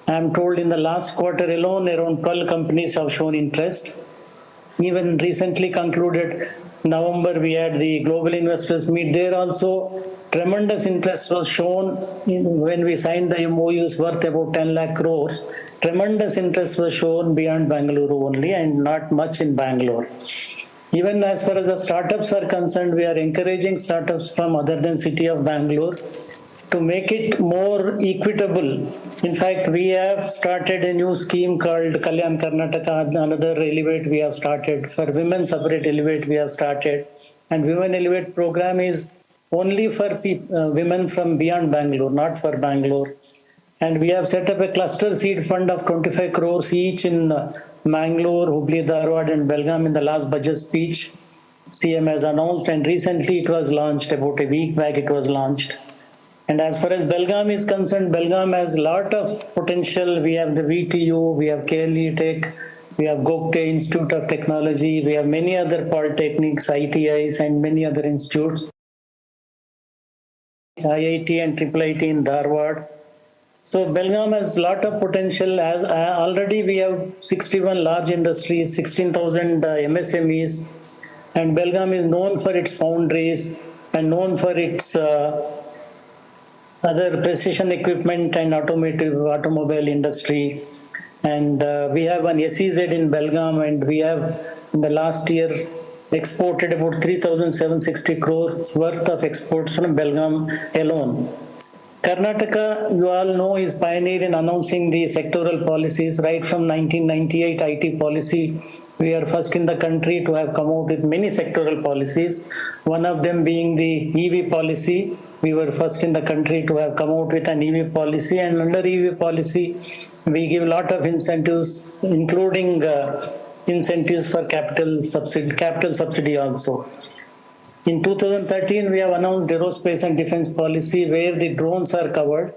I'm told in the last quarter alone, around 12 companies have shown interest. Even recently concluded November, we had the global investors meet. There also tremendous interest was shown when we signed the MOUs worth about 10 lakh crores. Tremendous interest was shown beyond Bangalore only and not much in Bangalore. Even as far as the startups are concerned, we are encouraging startups from other than city of Bangalore to make it more equitable. In fact, we have started a new scheme called Kalyan Karnataka, another Elevate we have started. For women separate Elevate we have started. And Women Elevate program is only for women from beyond Bangalore, not for Bangalore. And we have set up a cluster seed fund of 25 crores each in Mangalore, Hubli, Dharwad and Belgaum in the last budget speech. CM has announced, and recently it was launched, about a week back it was launched. And as far as Belgaum is concerned, Belgaum has a lot of potential. We have the VTU, we have KLE Tech, we have Gokte Institute of Technology, we have many other polytechnics, ITIs and many other institutes. IIT and IIIT in Dharwad. So Belgaum has a lot of potential. As already we have 61 large industries, 16,000 MSMEs, and Belgaum is known for its foundries and known for its other precision equipment and automobile industry. And we have an SEZ in Belgaum, and we have in the last year exported about 3,760 crores worth of exports from Belgaum alone. Karnataka, you all know, is pioneer in announcing the sectoral policies. Right from 1998 IT policy, we are first in the country to have come out with many sectoral policies. One of them being the EV policy. We were first in the country to have come out with an EV policy, and under EV policy, we give a lot of incentives, including incentives for capital subsidy also. In 2013, we have announced aerospace and defense policy where the drones are covered.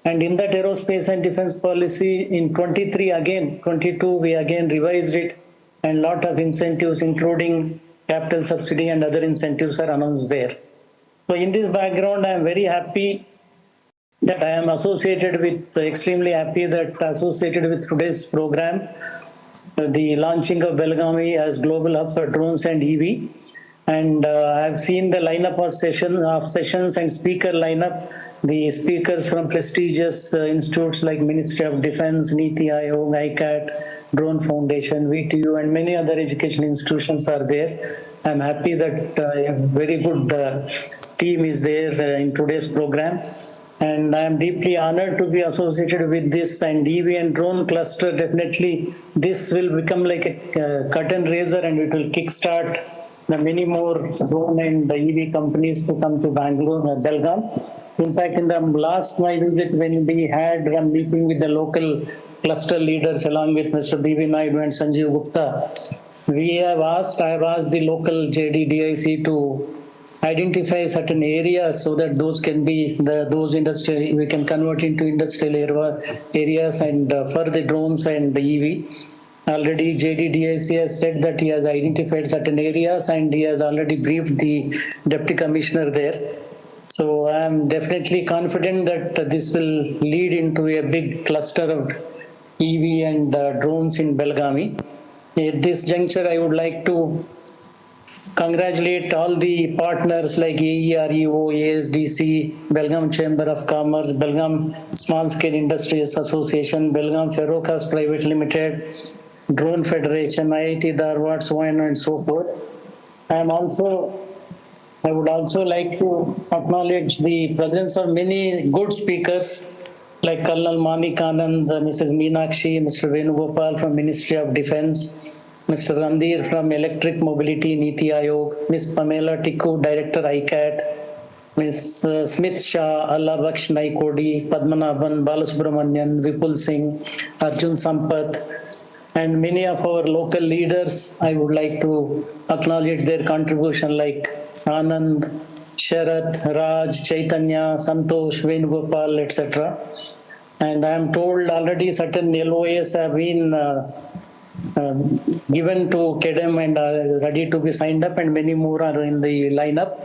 And in that aerospace and defense policy, in 22, we again revised it, and lot of incentives, including capital subsidy and other incentives, are announced there. So in this background, I am very happy that I am extremely happy that associated with today's program, the launching of Belagavi as global hub for drones and EV. And I have seen the lineup of sessions and speaker lineup. The speakers from prestigious institutes like Ministry of Defense, Niti Aayog, ICAT, Drone Foundation, VTU, and many other education institutions are there. I'm happy that a very good team is there in today's program. And I am deeply honored to be associated with this, and EV and drone cluster. Definitely, this will become like a curtain raiser, and it will kickstart the many more drone and EV companies to come to Bangalore, Belgaum. In fact, in the last my visit, when we had one meeting with the local cluster leaders along with Mr. B.V. Naidu and Sanjeev Gupta, I have asked the local JDDIC to identify certain areas so that those can be we can convert into industrial areas and for the drones and the EV. Already JDDIC has said that he has identified certain areas, and he has already briefed the Deputy Commissioner there. So I am definitely confident that this will lead into a big cluster of EV and drones in Belagavi. At this juncture, I would like to congratulate all the partners like AEREO, ASDC, Belgaum Chamber of Commerce, Belgaum Small Scale Industries Association, Belgaum Ferrocast Private Limited, Drone Federation, IIT Dharwad, so on and so forth. I would also like to acknowledge the presence of many good speakers like Colonel Manik Anand, Mrs. Meenakshi, Mr. Venugopal from Ministry of Defense, Mr. Randhir from Electric Mobility Niti Aayog, Ms. Pamela Tikku, Director ICAT, Ms. Smith Shah, Allah Baksh Naikodi, Padmanabhan, Balasubramanian, Vipul Singh, Arjun Sampath, and many of our local leaders. I would like to acknowledge their contribution like Anand, Sharath, Raj, Chaitanya, Santosh, Venugopal, etc. And I am told already certain LOAs have been given to KEDEM and are ready to be signed up, and many more are in the lineup.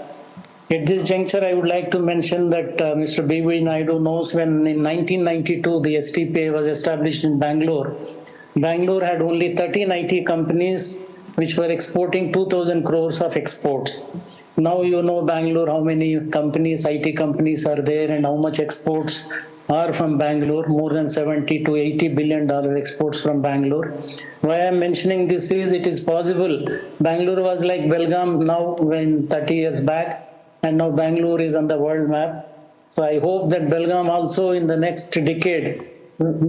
At this juncture, I would like to mention that Mr. B.V. Naidu knows when in 1992 the STPA was established in Bangalore. Bangalore had only 13 IT companies which were exporting 2,000 crores of exports. Now you know Bangalore, how many companies, IT companies are there and how much exports are from Bangalore, more than 70 to 80 billion dollar exports from Bangalore. Why I am mentioning this is it is possible. Bangalore was like Belgaum now when 30 years back, and now Bangalore is on the world map. So I hope that Belgaum also in the next decade,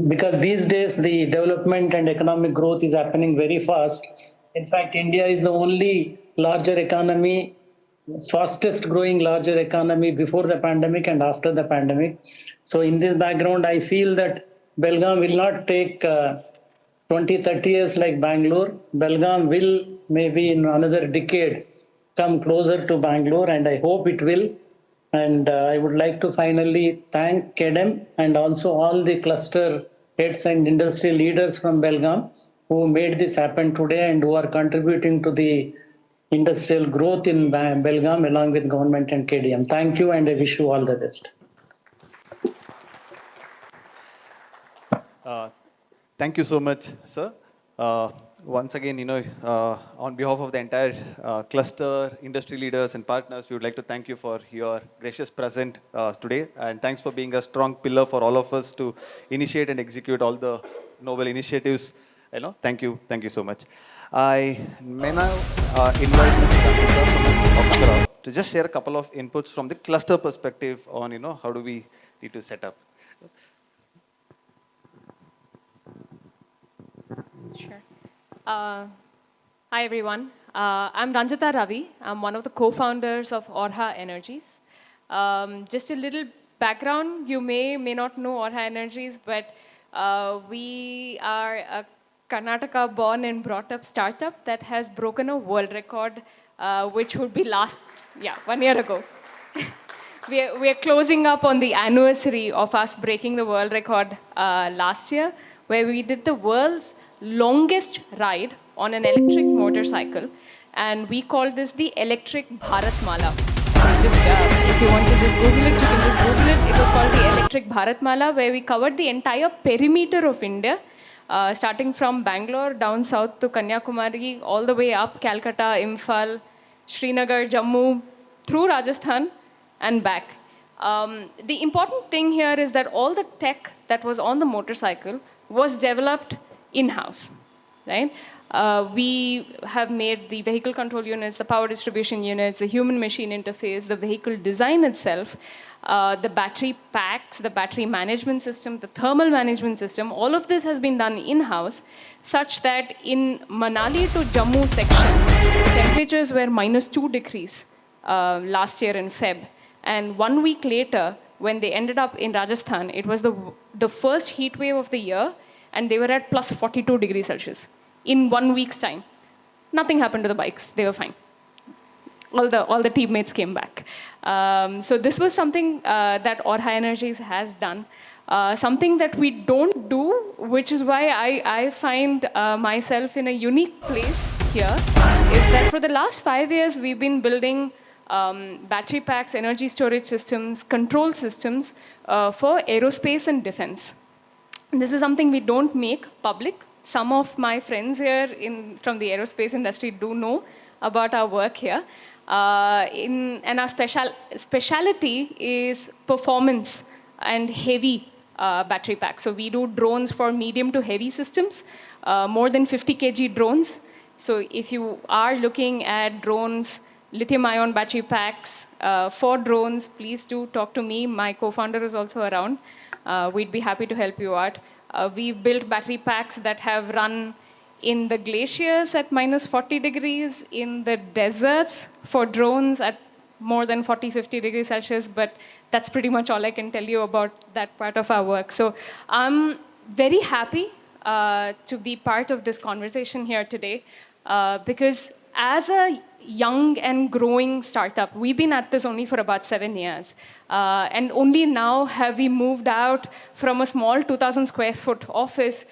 because these days the development and economic growth is happening very fast. In fact, India is the only larger economy, fastest growing larger economy before the pandemic and after the pandemic. So in this background, I feel that Belgaum will not take 20, 30 years like Bangalore. Belgaum will maybe in another decade come closer to Bangalore, and I hope it will. And I would like to finally thank KEDEM and also all the cluster heads and industry leaders from Belgaum who made this happen today and who are contributing to the industrial growth in Belgaum along with government and KDM. Thank you, and I wish you all the best. Thank you so much, sir. Once again, on behalf of the entire cluster, industry leaders and partners, we would like to thank you for your gracious presence today. And thanks for being a strong pillar for all of us to initiate and execute all the noble initiatives. Thank you so much. I may now invite Mr. to just share a couple of inputs from the cluster perspective on, how do we need to set up. Sure. Hi, everyone. I'm Ranjita Ravi. I'm one of the co-founders of Orha Energies. Just a little background, you may not know Orha Energies, but we are a Karnataka born and brought up startup that has broken a world record, which would be 1 year ago. we are closing up on the anniversary of us breaking the world record last year, where we did the world's longest ride on an electric motorcycle, and we call this the Electric Bharat Mala. Just if you want to just Google it, you can just Google it. It was called the Electric Bharat Mala, where we covered the entire perimeter of India, starting from Bangalore down south to Kanyakumari, all the way up Calcutta, Imphal, Srinagar, Jammu, through Rajasthan and back. The important thing here is that all the tech that was on the motorcycle was developed in-house, right? We have made the vehicle control units, the power distribution units, the human-machine interface, the vehicle design itself, the battery packs, the battery management system, the thermal management system. All of this has been done in-house, such that in Manali to Jammu section, the temperatures were -2 degrees last year in Feb. And 1 week later, when they ended up in Rajasthan, it was the first heat wave of the year, and they were at +42 degrees Celsius in 1 week's time. Nothing happened to the bikes. They were fine. All the teammates came back. So this was something that Orha Energies has done. Something that we don't do, which is why I find myself in a unique place here, is that for the last 5 years, we've been building battery packs, energy storage systems, control systems for aerospace and defense. This is something we don't make public. Some of my friends here from the aerospace industry do know about our work here. And our specialty is performance and heavy battery packs. So we do drones for medium to heavy systems, more than 50 kg drones. So if you are looking at drones, lithium-ion battery packs for drones, please do talk to me. My co-founder is also around. We'd be happy to help you out. We've built battery packs that have run in the glaciers at -40 degrees, in the deserts for drones at more than 40, 50 degrees Celsius, but that's pretty much all I can tell you about that part of our work. So I'm very happy to be part of this conversation here today, because as a young and growing startup, we've been at this only for about 7 years. And only now have we moved out from a small 2,000 square foot office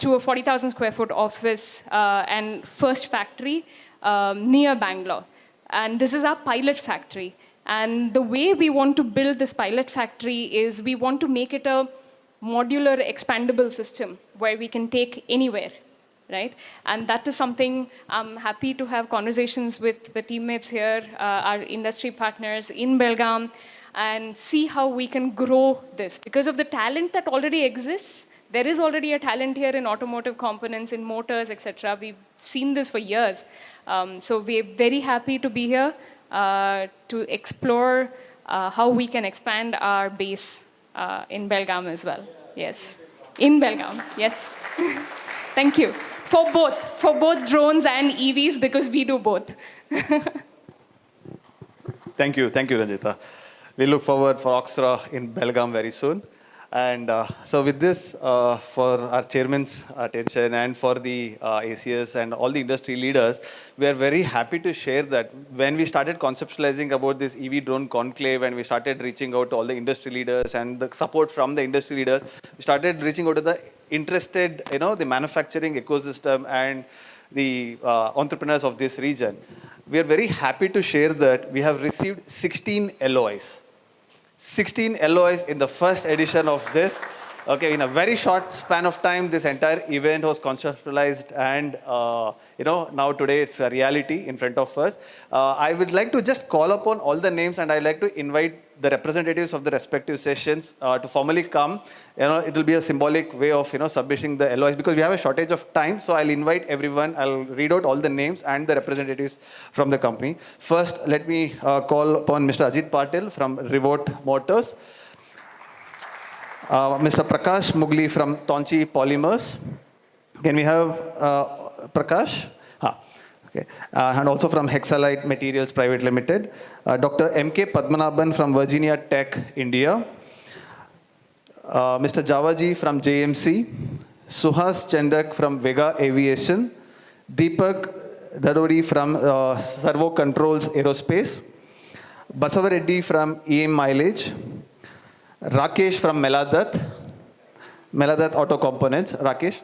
to a 40,000 square foot office and first factory near Bangalore. And this is our pilot factory. And the way we want to build this pilot factory is we want to make it a modular, expandable system where we can take anywhere, right? And that is something I'm happy to have conversations with the teammates here, our industry partners in Belgaum, and see how we can grow this. Because of the talent that already exists, there is already a talent here in automotive components, in motors, etc. We've seen this for years. So we're very happy to be here to explore how we can expand our base in Belgaum as well. Yes, in Belgaum. Yes. Thank you for both drones and EVs, because we do both. Thank you, Ranjita. We look forward for Oxra in Belgaum very soon. And so with this, for our chairman's attention and for the ACS and all the industry leaders, we are very happy to share that when we started conceptualizing about this EV drone conclave and we started reaching out to all the industry leaders and the support from the industry leaders, we started reaching out to the interested, the manufacturing ecosystem and the entrepreneurs of this region. We are very happy to share that we have received 16 LOIs. 16 LOIs in the first edition of this. Okay, in a very short span of time, this entire event was conceptualized and, now today it's a reality in front of us. I would like to just call upon all the names and I'd like to invite the representatives of the respective sessions to formally come. It will be a symbolic way of, submitting the LOIs because we have a shortage of time. So I'll invite everyone. I'll read out all the names and the representatives from the company. First, let me call upon Mr. Ajit Patil from Revolt Motors. Mr. Prakash Mugli from Tonchi Polymers. Can we have Prakash? Okay. And also from Hexalite Materials Private Limited. Dr. M.K. Padmanabhan from Virginia Tech, India. Mr. Javaji from JMC. Suhas Chandak from Vega Aviation. Deepak Dadori from Servo Controls Aerospace. Basavareddy from EM Mileage. Rakesh from Meladat Auto Components. Rakesh.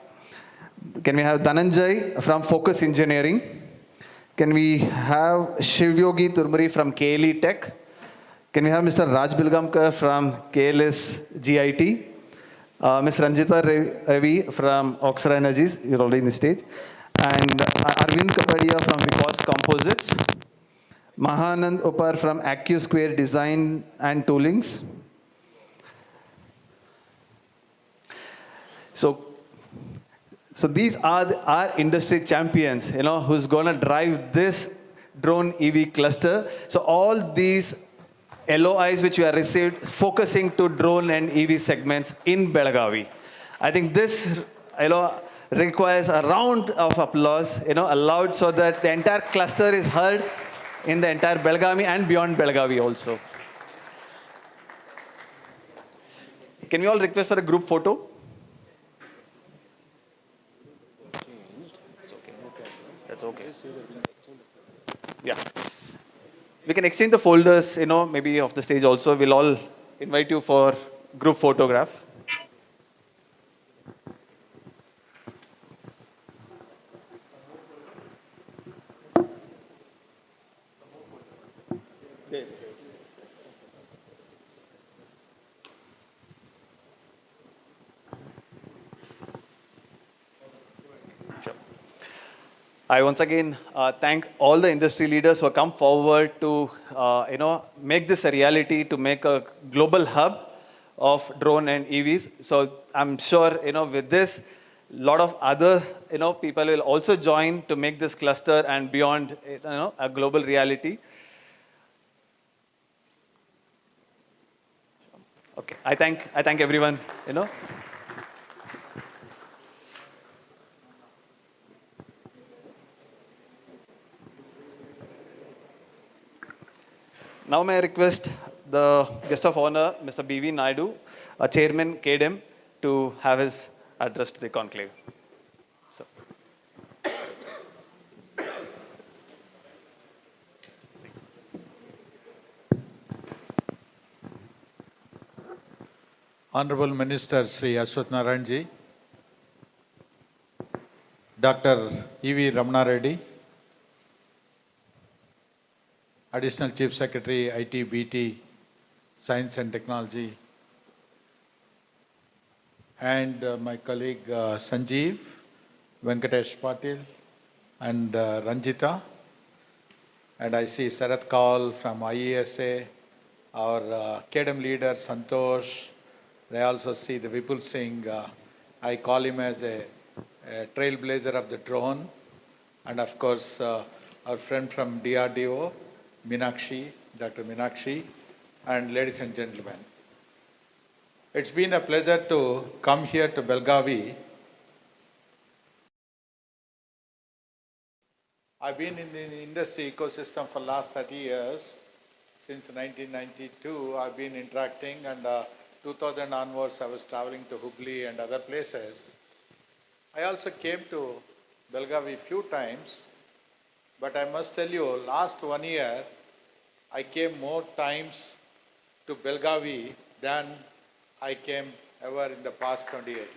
Can we have Dhananjay from Focus Engineering? Can we have Shivyogi Turmuri from KLE Tech? Can we have Mr. Raj Bilgamkar from KLS GIT? Ms. Ranjita Ravi from Oxra Energies, you're already in the stage. And Arvind Kapadia from Vikas Composites. Mahanand Upar from AccuSquare Design and Toolings. So these are our industry champions, who's going to drive this drone EV cluster. So all these LOIs which we have received focusing to drone and EV segments in Belagavi. I think this, requires a round of applause, allowed so that the entire cluster is heard in the entire Belagavi and beyond Belagavi also. Can we all request for a group photo? That's okay. Yeah. We can exchange the folders, maybe off the stage also. We'll all invite you for group photograph. I once again thank all the industry leaders who have come forward to, make this a reality, to make a global hub of drone and EVs. So I'm sure, with this, a lot of other, people will also join to make this cluster and beyond, a global reality. Okay, I thank everyone, Now may I request the guest of honor, Mr. B.V. Naidu, Chairman KDM, to have his address to the conclave. So. Honorable Minister Sri Ashwath Narayanji, Dr. E.V. Ramana Reddy, Additional Chief Secretary, IT, BT, Science and Technology, and my colleague Sanjeev, Venkatesh Patil, and Ranjita. And I see Sarath Kaul from IESA, our KDM leader Santosh. I also see the Vipul Singh. I call him as a trailblazer of the drone. And of course, our friend from DRDO, Meenakshi, Dr. Meenakshi, and ladies and gentlemen. It's been a pleasure to come here to Belagavi. I've been in the industry ecosystem for the last 30 years. Since 1992, I've been interacting, and 2000 onwards, I was traveling to Hubli and other places. I also came to Belagavi a few times, but I must tell you, last 1 year, I came more times to Belagavi than I came ever in the past 28 years.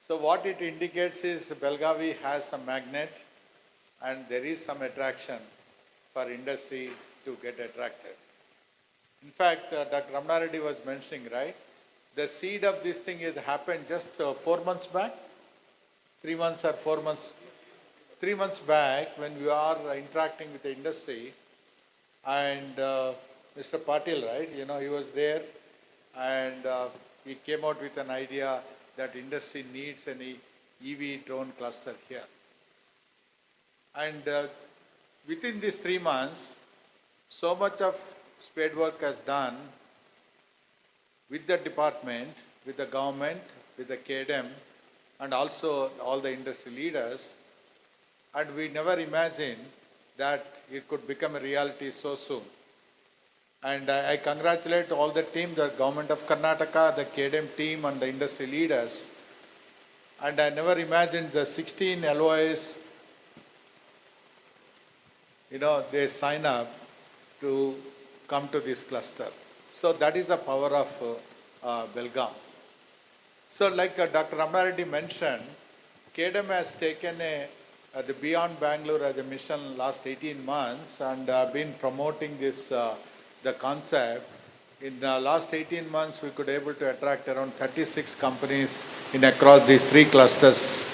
So what it indicates is Belagavi has some magnet and there is some attraction for industry to get attracted. In fact, Dr. Ramana Reddy was mentioning, right? The seed of this thing has happened just 4 months back, 3 months or 4 months. 3 months back when we are interacting with the industry, and Mr. Patil, right, he was there, and he came out with an idea that industry needs an EV drone cluster here. And within these 3 months, so much of spade work has done with the department, with the government, with the KDM, and also all the industry leaders. And we never imagined that it could become a reality so soon. And I congratulate all the team, the government of Karnataka, the KDM team, and the industry leaders. And I never imagined the 16 LOIs, they sign up to come to this cluster. So that is the power of Belgaum. So like Dr. Ramana Reddy mentioned, KDM has taken the Beyond Bangalore as a mission last 18 months and been promoting this the concept. In the last 18 months, we could able to attract around 36 companies in across these 3 clusters,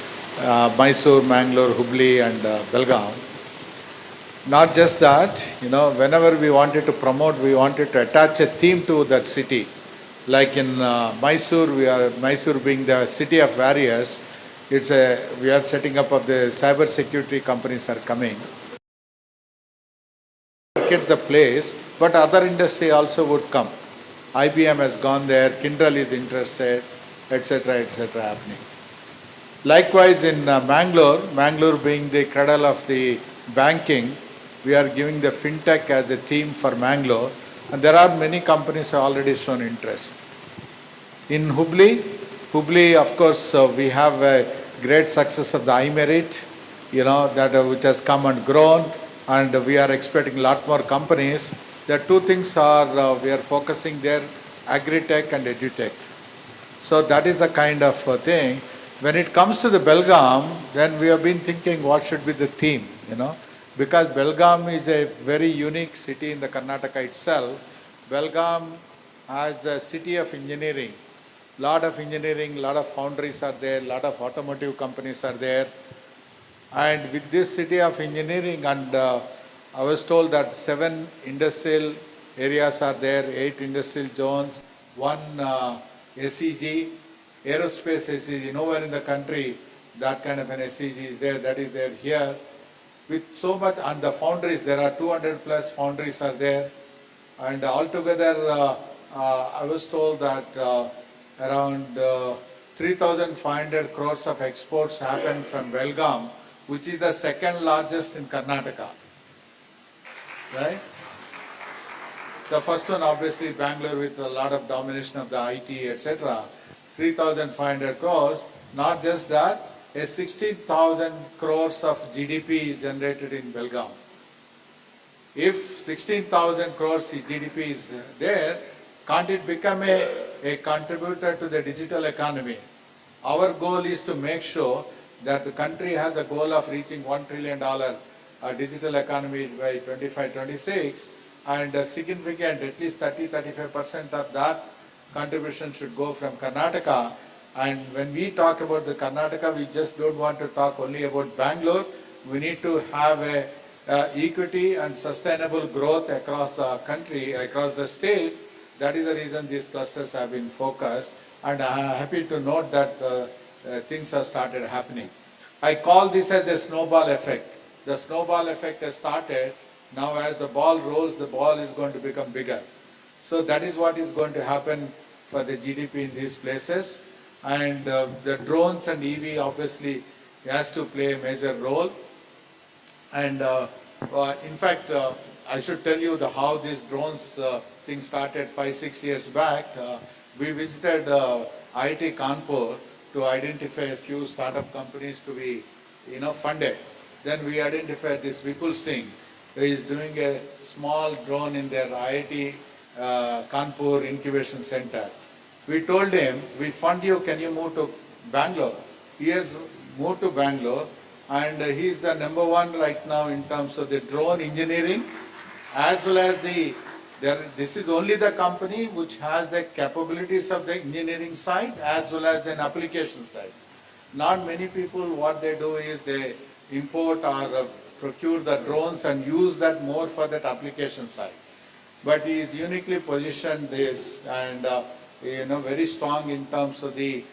Mysore, Mangalore, Hubli, and Belgaum. Not just that, whenever we wanted to promote, we wanted to attach a theme to that city. Like in Mysore, Mysore being the city of warriors, we are setting up of the cyber security companies are coming. Market the place, but other industry also would come. IBM has gone there, Kyndryl is interested, etc., happening. Likewise in Mangalore being the cradle of the banking, we are giving the fintech as a theme for Mangalore, and there are many companies have already shown interest. In Hubli, of course, we have a great success of the iMerit, which has come and grown, and we are expecting a lot more companies. There are 2 things we are focusing there, agri-tech and edutech. So that is the kind of thing. When it comes to the Belgaum, then we have been thinking what should be the theme, because Belgaum is a very unique city in the Karnataka itself. Belgaum has the city of engineering. Lot of engineering, lot of foundries are there, lot of automotive companies are there. And with this city of engineering, and I was told that 7 industrial areas are there, 8 industrial zones, 1 SEG, aerospace SEG. Nowhere in the country that kind of an SEG is there, that is there here. With so much, and the foundries, there are 200 plus foundries are there. And altogether, I was told that around 3,500 crores of exports happen from Belgaum, which is the 2nd largest in Karnataka, right? The first one obviously Bangalore with a lot of domination of the IT, etc. 3,500 crores, not just that, a 16,000 crores of GDP is generated in Belgaum. If 16,000 crores GDP is there, can't it become a contributor to the digital economy? Our goal is to make sure that the country has a goal of reaching $1 trillion digital economy by 25-26, and significant, at least 30-35% of that contribution should go from Karnataka. And when we talk about the Karnataka, we just don't want to talk only about Bangalore. We need to have a equity and sustainable growth across the country, across the state. That is the reason these clusters have been focused, and I am happy to note that things have started happening. I call this as the snowball effect. The snowball effect has started. Now as the ball rolls, the ball is going to become bigger. So that is what is going to happen for the GDP in these places. And the drones and EV obviously has to play a major role. And in fact, I should tell you how these drones thing started 5-6 years back. We visited IIT Kanpur to identify a few startup companies to be, funded. Then we identified this Vipul Singh, who is doing a small drone in their IIT Kanpur Incubation Center. We told him, we fund you, can you move to Bangalore? He has moved to Bangalore, and he is the number one right now in terms of the drone engineering, as well as this is only the company which has the capabilities of the engineering side as well as an application side. Not many people, what they do is they import or procure the drones and use that more for that application side. But he is uniquely positioned this and very strong in terms of the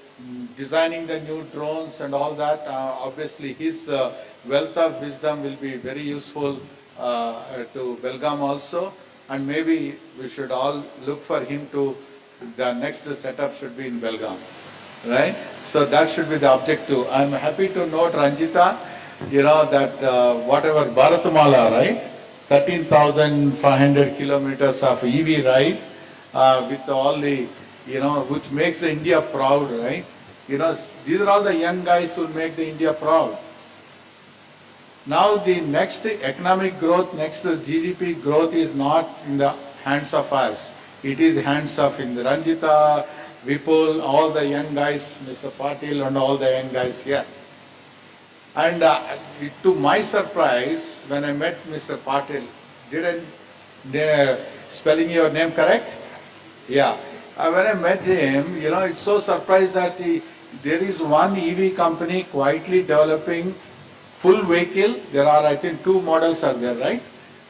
designing the new drones and all that. Obviously his wealth of wisdom will be very useful to Belgaum also, and maybe we should all look for him to, the next setup should be in Belgaum, right? So that should be the objective. I'm happy to note, Ranjita, that whatever Bharatmala, right? 13,500 kilometers of EV ride with all the, which makes the India proud, right? These are all the young guys who make the India proud. Now the next economic growth, next GDP growth is not in the hands of us. It is hands of Ranjita, Vipul, all the young guys, Mr. Patil and all the young guys here. And to my surprise, when I met Mr. Patil, spelling your name correct? Yeah. When I met him, it's so surprised that there is one EV company quietly developing full vehicle. There are, I think, 2 models are there, right?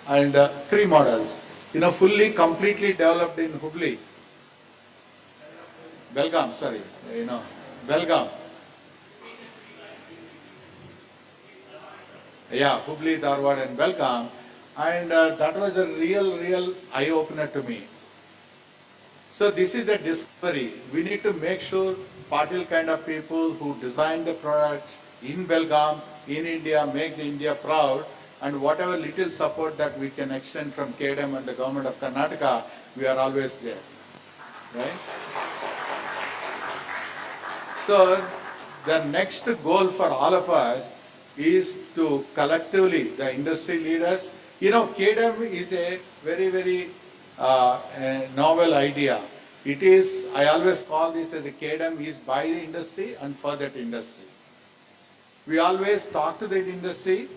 And 3 models. Fully, completely developed in Hubli. Belgaum, sorry. Belgaum. Yeah, Hubli, Dharwad and Belgaum. And that was a real eye-opener to me. So this is the discovery. We need to make sure Patil kind of people who design the products in Belgaum, in India, make the India proud, and whatever little support that we can extend from KDM and the government of Karnataka, we are always there, right? So the next goal for all of us is to collectively, the industry leaders, KDM is a very novel idea. It is, I always call this as a KDM is by the industry and for that industry. We always talk to the industry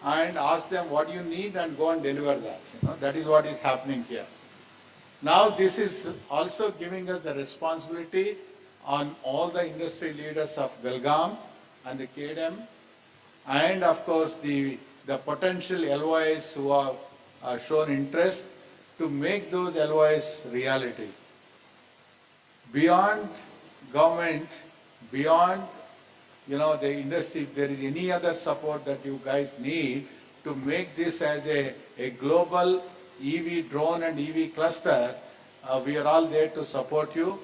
and ask them what you need and go and deliver that. That is what is happening here. Now this is also giving us the responsibility on all the industry leaders of Belgaum and the KDM, and of course the potential LOIs who have shown interest to make those LOIs reality. Beyond government, beyond the industry, if there is any other support that you guys need to make this as a global EV drone and EV cluster, we are all there to support you.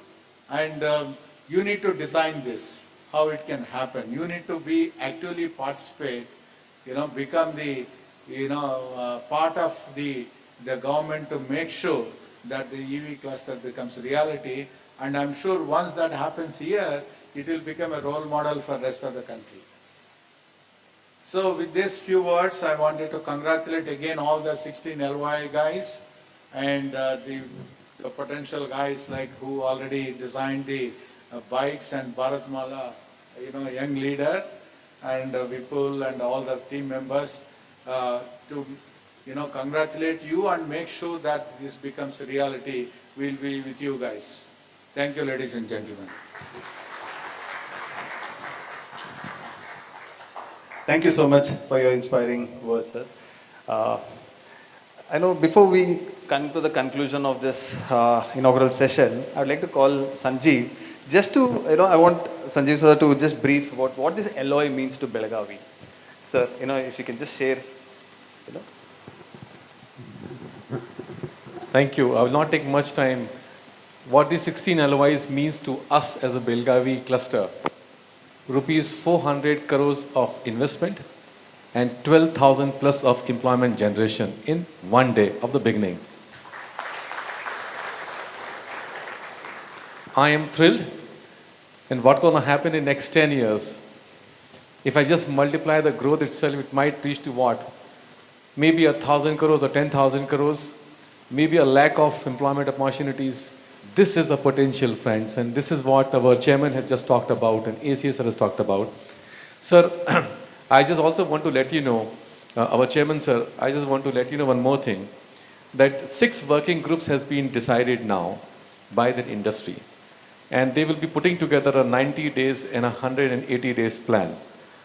And you need to design this, how it can happen. You need to be actively participate, become the, part of the government to make sure that the EV cluster becomes reality. And I'm sure once that happens here, it will become a role model for the rest of the country. So with these few words, I wanted to congratulate again all the 16 LY guys and the potential guys like who already designed the bikes, and Bharatmala, young leader, and Vipul and all the team members. to congratulate you and make sure that this becomes a reality. We'll be with you guys. Thank you, ladies and gentlemen. Thank you so much for your inspiring words, sir. Uh, I know before we come to the conclusion of this inaugural session, I would like to call Sanjeev just to, I want Sanjeev sir to just brief about what this LOI means to Belagavi. Sir, if you can just share, you know. Thank you. I will not take much time. What these 16 LOIs means to us as a Belagavi cluster, rupees 400 crores of investment and 12,000 plus of employment generation in one day of the beginning. I am thrilled. And what's going to happen in next 10 years? If I just multiply the growth itself, it might reach to what? Maybe 1,000 crores or 10,000 crores, maybe a lack of employment opportunities. This is a potential, friends, and this is what our chairman has just talked about and ACSR has talked about. Sir, I just also want to let you know, our chairman, sir, I just want to let you know one more thing, that 6 working groups has been decided now by the industry, and they will be putting together a 90 days and a 180 days plan.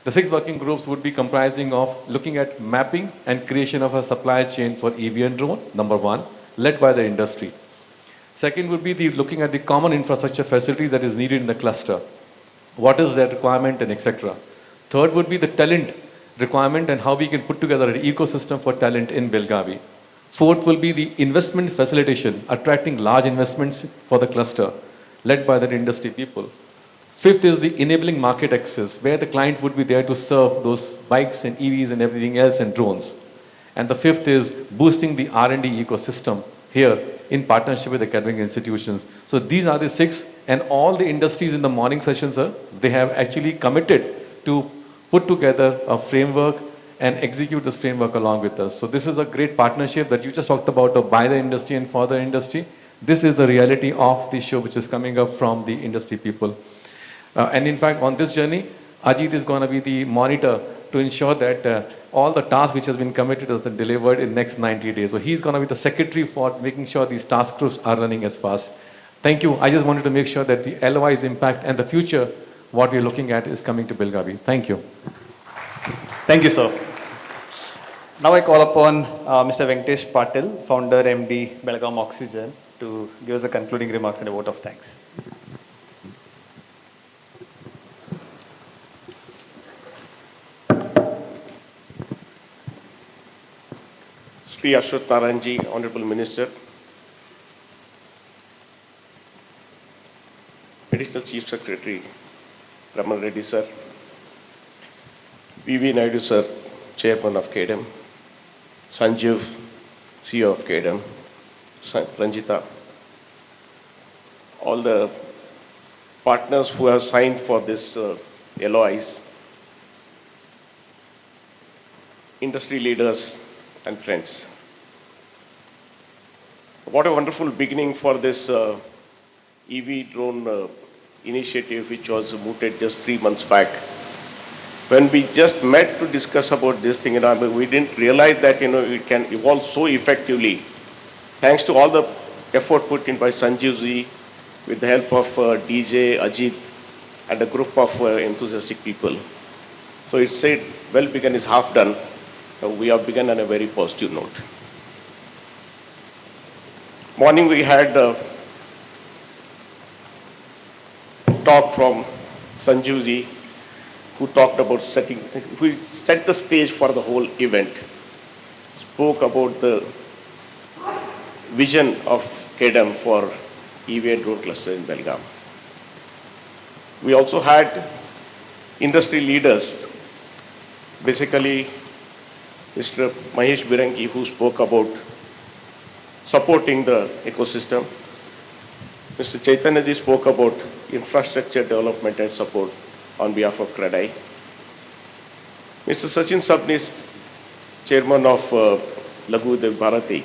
The 6 working groups would be comprising of looking at mapping and creation of a supply chain for EV and drone, number 1, led by the industry. Second would be looking at the common infrastructure facilities that is needed in the cluster. What is their requirement and etc. Third would be the talent requirement and how we can put together an ecosystem for talent in Belagavi. Fourth will be the investment facilitation, attracting large investments for the cluster, led by the industry people. Fifth is the enabling market access, where the client would be there to serve those bikes and EVs and everything else and drones. And the fifth is boosting the R&D ecosystem here in partnership with academic institutions. So these are the 6, and all the industries in the morning session, sir, they have actually committed to put together a framework and execute this framework along with us. So this is a great partnership that you just talked about by the industry and for the industry. This is the reality of the show which is coming up from the industry people. And in fact, on this journey, Ajit is going to be the monitor to ensure that all the tasks which has been committed are delivered in next 90 days. So he's going to be the secretary for making sure these task groups are running as fast. Thank you. I just wanted to make sure that the LOI's impact and the future, what we're looking at, is coming to Belagavi. Thank you. Thank you, sir. Now I call upon Mr. Venkatesh Patil, founder, MD, Belagavi Oxygen, to give us a concluding remarks and a vote of thanks. Shri Ashwat Narayanji, Honorable Minister, Additional Chief Secretary, Raman Reddy sir, V.V. Naidu sir, Chairman of KDM, Sanjeev, CEO of KDM, Ranjita, all the partners who have signed for this LOIs, industry leaders and friends. What a wonderful beginning for this EV drone initiative, which was mooted just 3 months back. When we just met to discuss about this thing, we didn't realize that it can evolve so effectively. Thanks to all the effort put in by Sanjeev ji, with the help of DJ, Ajit, and a group of enthusiastic people. So it said, well begun is half done. We have begun on a very positive note. Morning we had a talk from Sanjeev ji, who talked about who set the stage for the whole event, spoke about the vision of KDM for EV and drone cluster in Belagavi. We also had industry leaders, basically Mr. Mahesh Birangi, who spoke about supporting the ecosystem. Mr. Chaitanya ji spoke about infrastructure development and support on behalf of CREDAI. Mr. Sachin Sabnis, Chairman of Laghu Dev Bharati,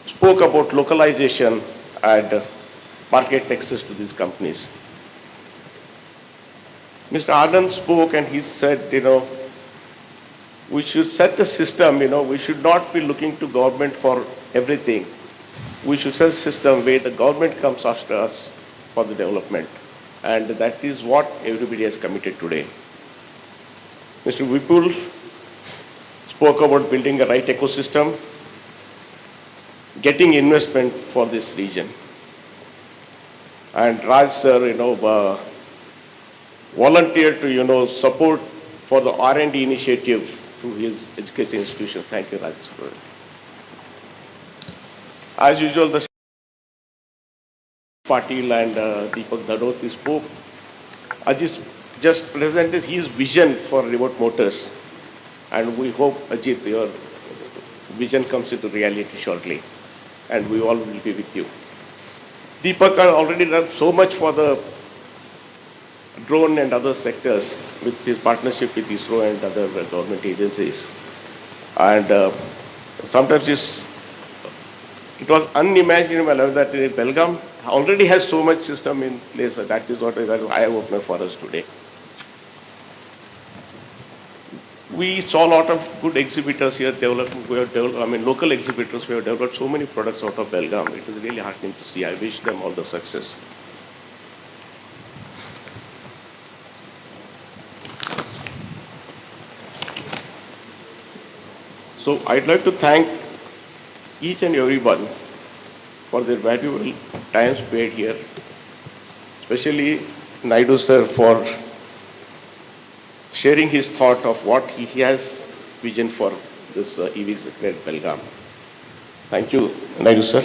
spoke about localization and market access to these companies. Mr. Anand spoke and he said, we should set a system, we should not be looking to government for everything. We should set a system where the government comes after us for the development. And that is what everybody has committed today. Mr. Vipul spoke about building a right ecosystem, getting investment for this region. And Raj sir, volunteered to, support for the R&D initiative through his education institution. Thank you, Raj. As usual, the Patil and Deepak Dhadoti spoke. Ajit just presented his vision for remote motors. And we hope, Ajit, your vision comes into reality shortly. And we all will be with you. Deepak has already done so much for the drone and other sectors with his partnership with ISRO and other government agencies. And sometimes it was unimaginable that Belgaum already has so much system in place. That is what is an eye-opener for us today. We saw a lot of good exhibitors here local exhibitors who have developed so many products out of Belgaum. It is really heartening to see. I wish them all the success. So I'd like to thank each and everyone for their valuable time spent here, especially Naidu sir for sharing his thought of what he has vision for this EVs at Belgaum. Thank you, Naidu sir.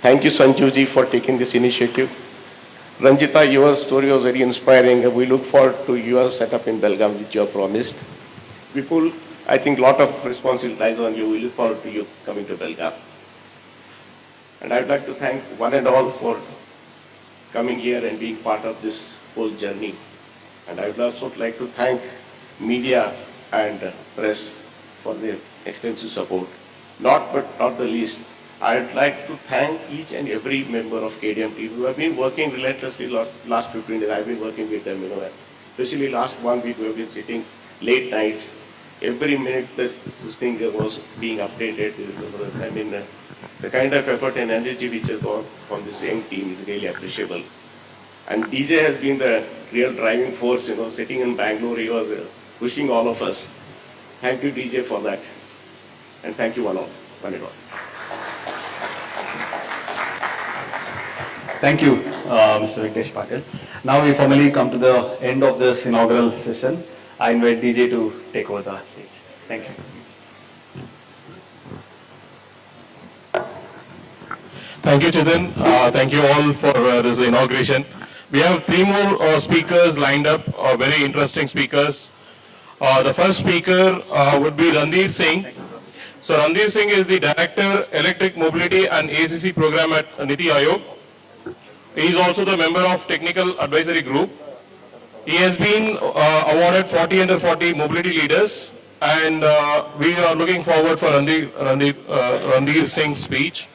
Thank you, Sanjuji, for taking this initiative. Ranjita, your story was very inspiring. We look forward to your setup in Belgaum, which you have promised. Vipul, I think a lot of responsibility lies on you. We look forward to you coming to Belgaum. And I'd like to thank one and all for coming here and being part of this whole journey. And I would also like to thank media and press for their extensive support. Not the least, I'd like to thank each and every member of KDMT who have been working relentlessly last 15 days. I've been working with them, especially last 1 week we have been sitting late nights. Every minute that this thing was being updated, the kind of effort and energy which has gone from the same team is really appreciable. And DJ has been the real driving force, sitting in Bangalore, he was pushing all of us. Thank you, DJ, for that. And thank you, one and all. Thank you, Mr. Venkatesh Patil. Now we formally come to the end of this inaugural session. I invite DJ to take over the stage. Thank you. Thank you, Chetan. Thank you all for this inauguration. We have 3 more speakers lined up, very interesting speakers. The first speaker would be Randir Singh. So Randir Singh is the Director, Electric Mobility and ACC Program at Niti Aayog. He is also the member of Technical Advisory Group. He has been awarded 40 under 40 mobility leaders, and we are looking forward for Randir Singh's speech.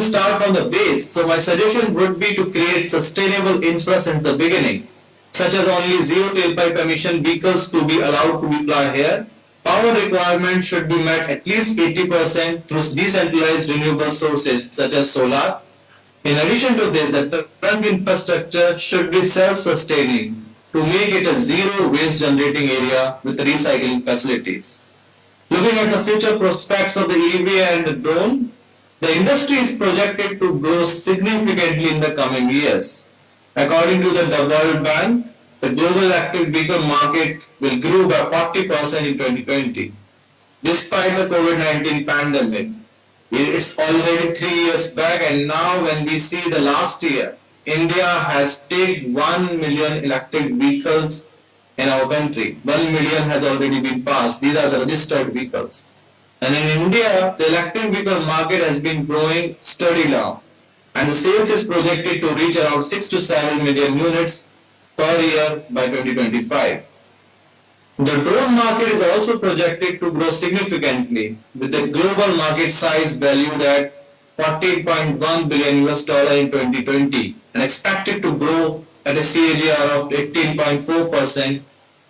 start from the base. So my suggestion would be to create sustainable infra since the beginning, such as only zero tailpipe emission vehicles to be allowed to be fly here. Power requirement should be met at least 80% through decentralized renewable sources such as solar. In addition to this, the trunk infrastructure should be self-sustaining to make it a zero waste generating area with recycling facilities. Looking at the future prospects of the EV and the drone, the industry is projected to grow significantly in the coming years. According to the World Bank, the global electric vehicle market will grow by 40% in 2020. Despite the COVID-19 pandemic, it's already 3 years back, and now when we see the last year, India has taken 1 million electric vehicles in our country. 1 million has already been passed. These are the registered vehicles. And in India, the electric vehicle market has been growing steadily now, and the sales is projected to reach around 6 to 7 million units per year by 2025. The drone market is also projected to grow significantly, with the global market size valued at $40.1 billion in 2020 and expected to grow at a CAGR of 18.4%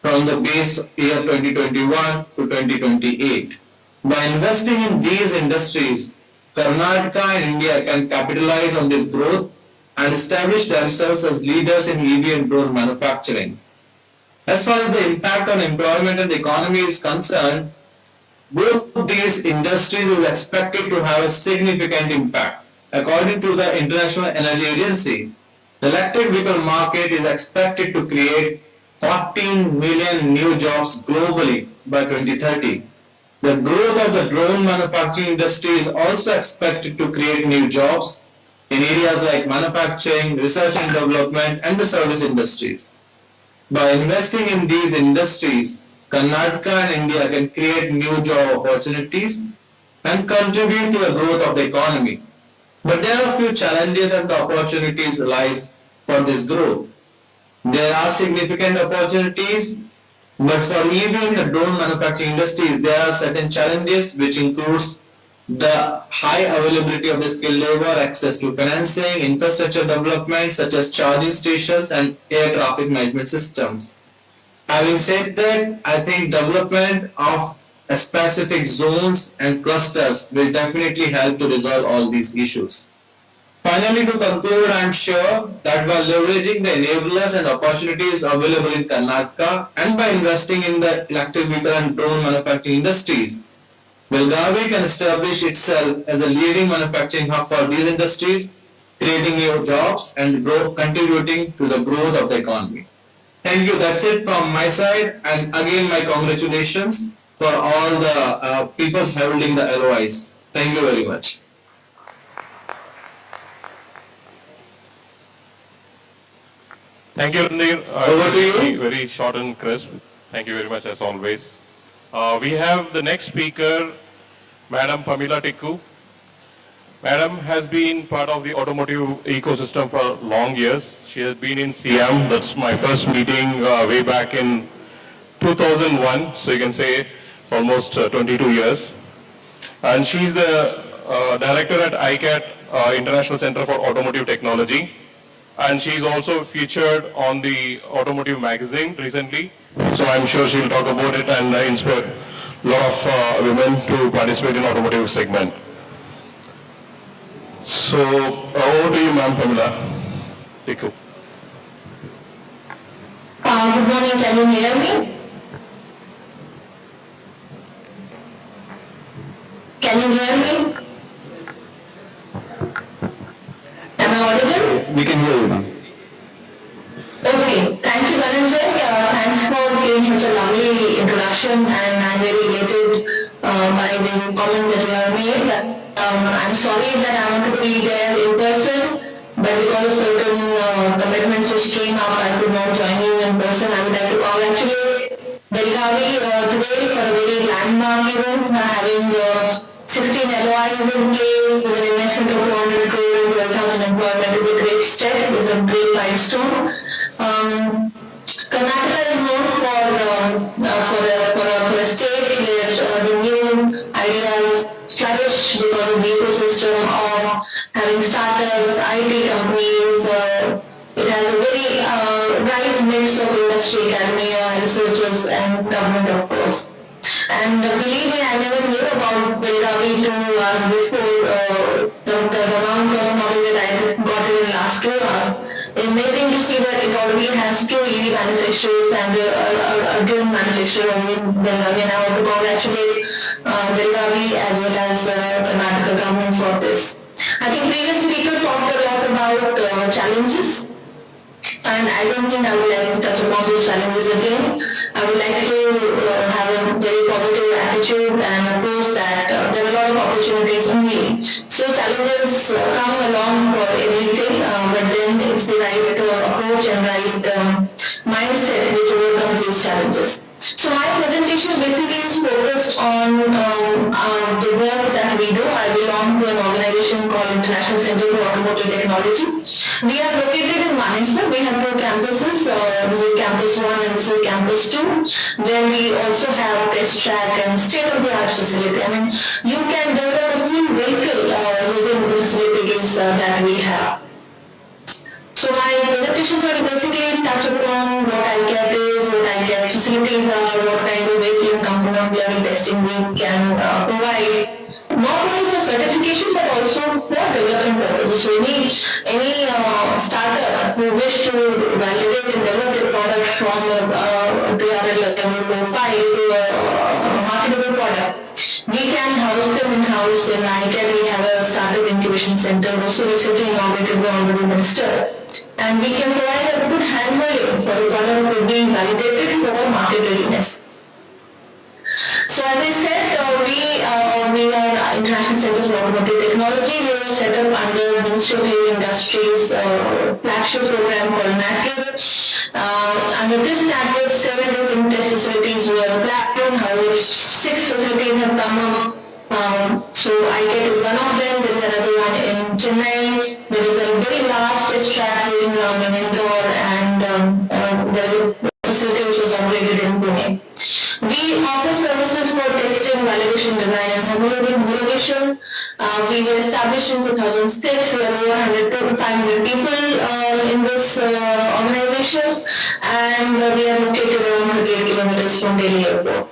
from the base year 2021 to 2028. By investing in these industries, Karnataka and India can capitalize on this growth and establish themselves as leaders in EV and drone manufacturing. As far as the impact on employment and the economy is concerned, both these industries is expected to have a significant impact. According to the International Energy Agency, the electric vehicle market is expected to create 14 million new jobs globally by 2030. The growth of the drone manufacturing industry is also expected to create new jobs in areas like manufacturing, research and development, and the service industries. By investing in these industries, Karnataka and India can create new job opportunities and contribute to the growth of the economy. But there are a few challenges and the opportunities lies for this growth. There are significant opportunities, but for even the drone manufacturing industries, there are certain challenges which includes the high availability of the skilled labor, access to financing, infrastructure development such as charging stations and air traffic management systems. Having said that, I think development of specific zones and clusters will definitely help to resolve all these issues. Finally, to conclude, I am sure that by leveraging the enablers and opportunities available in Karnataka and by investing in the electric vehicle and drone manufacturing industries, Belagavi can establish itself as a leading manufacturing hub for these industries, creating new jobs and contributing to the growth of the economy. Thank you. That's it from my side. And again, my congratulations for all the people holding the LOIs. Thank you very much. Thank you, Randir. Over to you. Very short and crisp. Thank you very much, as always. We have the next speaker, Madam Pamela Tikku. Madam has been part of the automotive ecosystem for long years. She has been in CM. That's my first meeting way back in 2001. So you can say almost 22 years. And she's the director at ICAT, International Center for Automotive Technology. And she's also featured on the Automotive magazine recently. So I'm sure she'll talk about it and inspire a lot of women to participate in automotive segment. So over to you, ma'am, Pamela. Take you. Good morning, can you hear me? Can you hear me? Am I audible? We can hear you now. Okay, thank you, Dhananjay. Thanks for giving such a lovely introduction, and I'm very elated by the comments that you have made. I'm sorry that I wanted to be there in person, but because of certain commitments which came up, I could not join you in person. I would like to congratulate Belagavi today for a very landmark event, having 16 LOIs in place with an investment of 200 crore and 12,000 employment is a great step, is a great milestone. Karnataka is known for a state where the new ideas flourish because of the ecosystem of having of industry, academia, researchers, and government, of course. And believe me, I never knew about Belagavi 2 hours before. The amount of knowledge that I just got in the last 2 hours. It's amazing to see that it already has 2 EV manufacturers and a good manufacturer in Belagavi. And I want to congratulate Belagavi as well as Karnataka government for this. I think previous speaker talked a lot about challenges. And I don't think I would like to touch upon those challenges again. I would like to have a very positive attitude and approach that there are a lot of opportunities only. So challenges come along for everything, but then it's the right approach and right mindset which overcomes these challenges. So my presentation basically is focused on the work that we do. I belong to an organization called International Center for Automotive Technology. We are located in Manesar. We have 2 campuses. This is Campus 1 and this is Campus 2, where we also have a test track and state-of-the-art facility. I mean, you can develop a full vehicle using the facilities that we have. So my presentation will basically touch upon what ICAT is, what ICAT facilities are, what kind of vehicle and component level testing we can provide, not only for certification but also for development purposes. So any startup who wish to validate and develop their product from a TRL level 4-5 to a marketable product, we can house them in-house. In ICAT we have a startup incubation center also recently inaugurated by Honorable Minister. And we can provide a good handholding for the product to be validated for market readiness. So as I said, we are International Center for Automotive Technology. We were set up under Ministry of Heavy Industries flagship program called NATRIP. Under this NATRIP, 7 different test facilities were planned. However, 6 facilities have come up. So ICAT is one of them. There is another one in Chennai. There is a very large test track going around in Indore, and there is a facility which was operated in Pune. We offer services for testing, validation, design, and homologation. We were established in 2006. We are over 500 people in this organization, and we are located around 38 kilometers from Delhi Airport.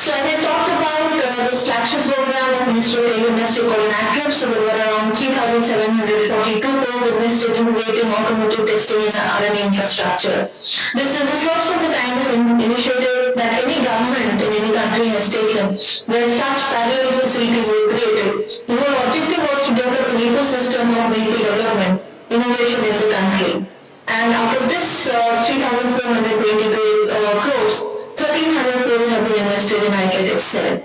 So as I talked about this flagship program of Ministry of Heavy Industry called NATRIP, so there were around 3,742 crores invested in creating automotive testing and R&D infrastructure. This is the first of the kind of initiative that any government in any country has taken, where such parallel facilities were created. The whole objective was to develop an ecosystem of vehicle development, innovation in the country. And out of this 3,422 crores, 1,300 crores have been invested in ICAT itself.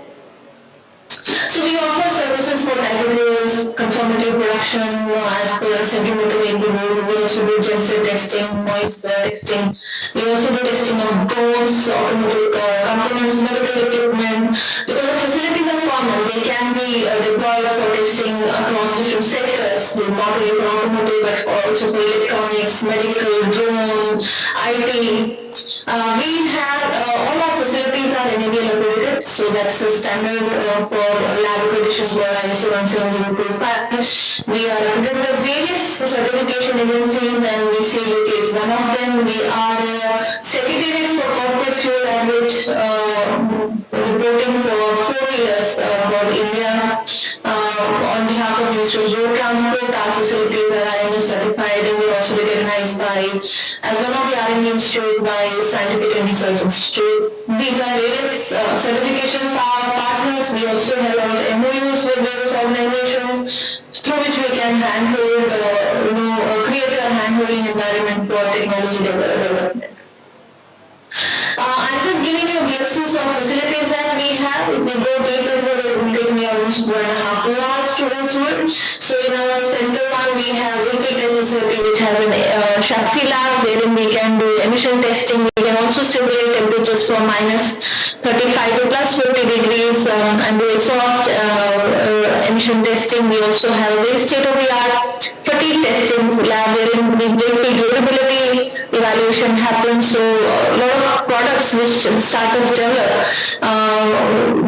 So we offer services for type approvals, conformity production as per Central Motor Vehicle Rule. We also do genset testing, noise testing. We also do testing of drones, automotive components, medical equipment. Because the facilities are common, they can be deployed for testing across different sectors, not only for automotive but also for electronics, medical, drone, IT. We have all our facilities are NABL accredited, so that's a standard for lab accreditation for ISO 17025. We are accredited by various certification agencies, and VCUK is one of them. We are Secretariat for Corporate Fuel Average reporting for 4 years for India. On behalf of Ministry of Road Transport, our facilities are IMS certified, and we are also recognized as one of the R&D institute by Scientific and Research Institute. These are various certification partners. We also have MOUs with various organizations through which we can handhold, create a handholding environment for technology development. I'm just giving you glimpses of facilities that we have. If we go deeper, it will take me almost 1.5 hours to go through it. So in our center one, we have vehicle test facility which has a chassis lab wherein we can do emission testing. We can also simulate temperatures from minus 35 to plus 50 degrees and do exhaust emission testing. We also have a very state-of-the-art fatigue testing lab wherein we vehicle durability evaluation happens. So a lot of products which startups develop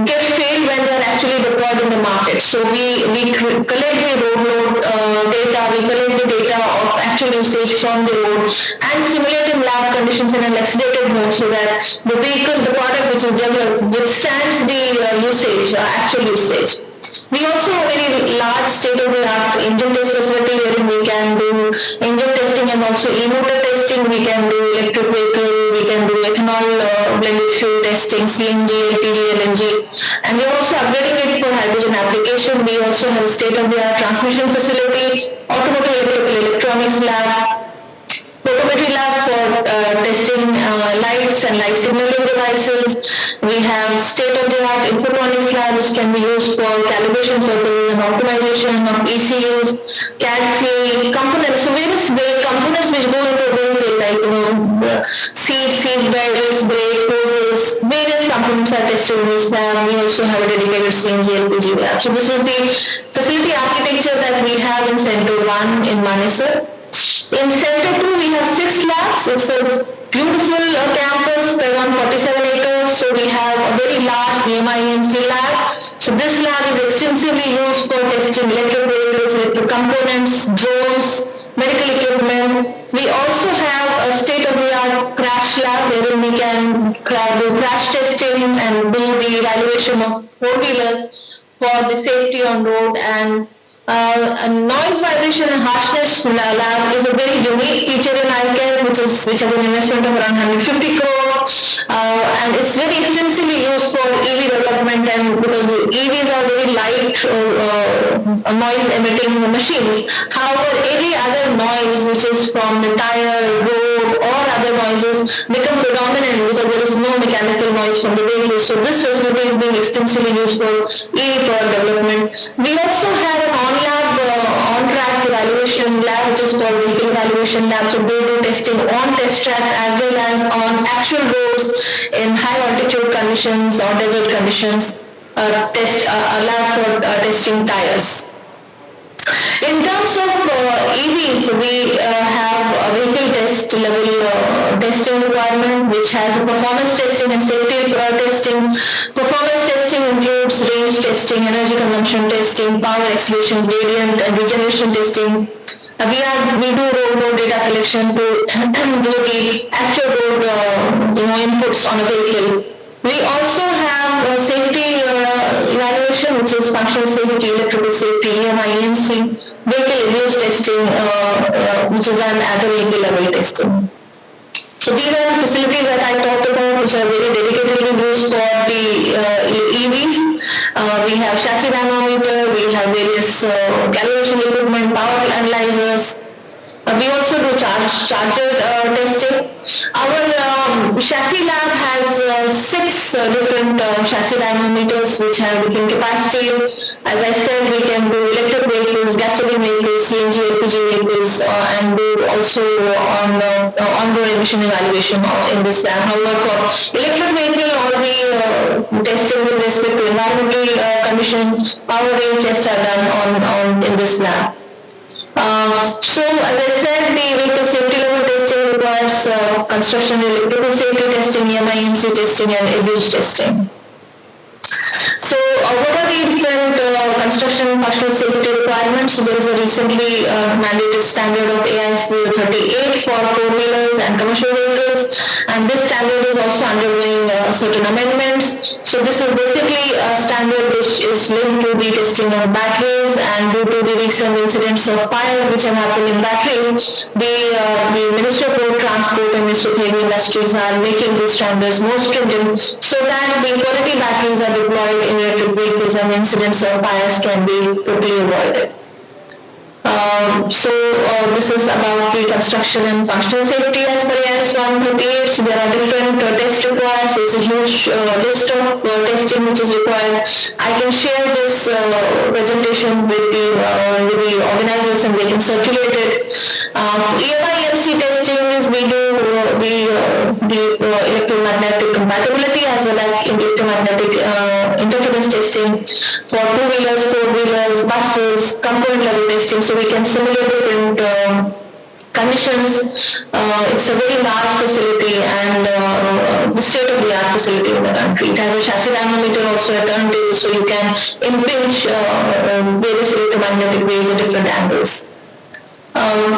get failed when they are actually deployed in the market. So we collect the road load data, we collect the data of actual usage from the road and simulate in lab conditions in an accelerated mode so that the vehicle, the product which is developed withstands the usage, actual usage. We also have a very large state-of-the-art engine test facility wherein we can do engine testing and also e-motor testing. We can do electric vehicle, we can do ethanol blended fuel testing, CNG, LPG, LNG, and we are also upgrading it for hydrogen application. We also have a state-of-the-art transmission facility, automotive electrical electronics lab, photometry lab for testing lights and light signaling devices. We have state-of-the-art infotronics lab which can be used for calibration purposes and optimization of ECUs, CAD-CAE components. So various components which go into a vehicle like seat belts, brake hoses, various components are tested in this lab. We also have a dedicated CNG LPG lab. So this is the facility architecture that we have in Center 1 in Manesar. In Center 2, we have 6 labs. It's a beautiful campus, around 47 acres. So we have a very large EMC lab. So this lab is extensively used for testing electric vehicles, electric components, drones, medical equipment. We also have a state-of-the-art crash lab wherein we can do crash testing and do the evaluation of four-wheelers for the safety on road, and a noise, vibration and harshness lab is a very unique feature in iCare, which has an investment of around 150 crore, and it's very extensively used for EV development, and because the EVs are very light noise emitting machines. However, any other noise which is from the tire, road or other noises become predominant because there is no mechanical noise from the vehicle. So this facility is being extensively used for EV product development. We also have an on-track evaluation lab, which is called vehicle evaluation lab. So they do testing on test tracks as well as on actual roads in high altitude conditions or desert conditions. A lab for testing tires. In terms of EVs, we have a vehicle test level testing requirement which has a performance testing and safety testing. Performance testing includes range testing, energy consumption testing, power acceleration, gradient and regeneration testing. We do road load data collection to do the actual road inputs on a vehicle. We also have safety evaluation, which is functional safety, electrical safety, EMC, vehicle abuse testing, which is done at a vehicle level testing. So these are the facilities that I talked about, which are very dedicatedly used for the EVs. We have chassis dynamometer, we have various calibration equipment, power analyzers. We also do charger testing. Our chassis lab has 6 different chassis dynamometers which have different capacities. As I said, we can do electric vehicles, gasoline vehicles, CNG, LPG vehicles, and do also on-road emission evaluation in this lab. However, for electric vehicle, all the testing with respect to environmental conditions, power range tests are done in this lab. So, as I said, the vehicle safety level testing requires construction electrical safety testing, EMC testing, and abuse testing. So, what are the different construction functional safety requirements? So, there is a recently mandated standard of AIS 38 for four-wheelers and commercial vehicles, and this standard is also undergoing certain amendments. So, this is basically a standard which is linked to the testing of batteries, and due to the recent incidents of fire which have happened in batteries, the Ministry of Road Transport and Ministry of Heavy Industries are making these standards more stringent so that the quality batteries are deployed in electric vehicles and incidents of fires can be totally avoided. This is about the construction and functional safety as per AIS 138. So there are different tests required. So it's a huge list of testing which is required. I can share this presentation with the organizers and they can circulate it. EMC testing is we do the electromagnetic compatibility as well as electromagnetic interference testing for two-wheelers, four-wheelers, buses, component level testing, so we can simulate different conditions. It's a very large facility and the state-of-the-art facility in the country. It has a chassis dynamometer, also a turntable, so you can impinge various electromagnetic waves at different angles.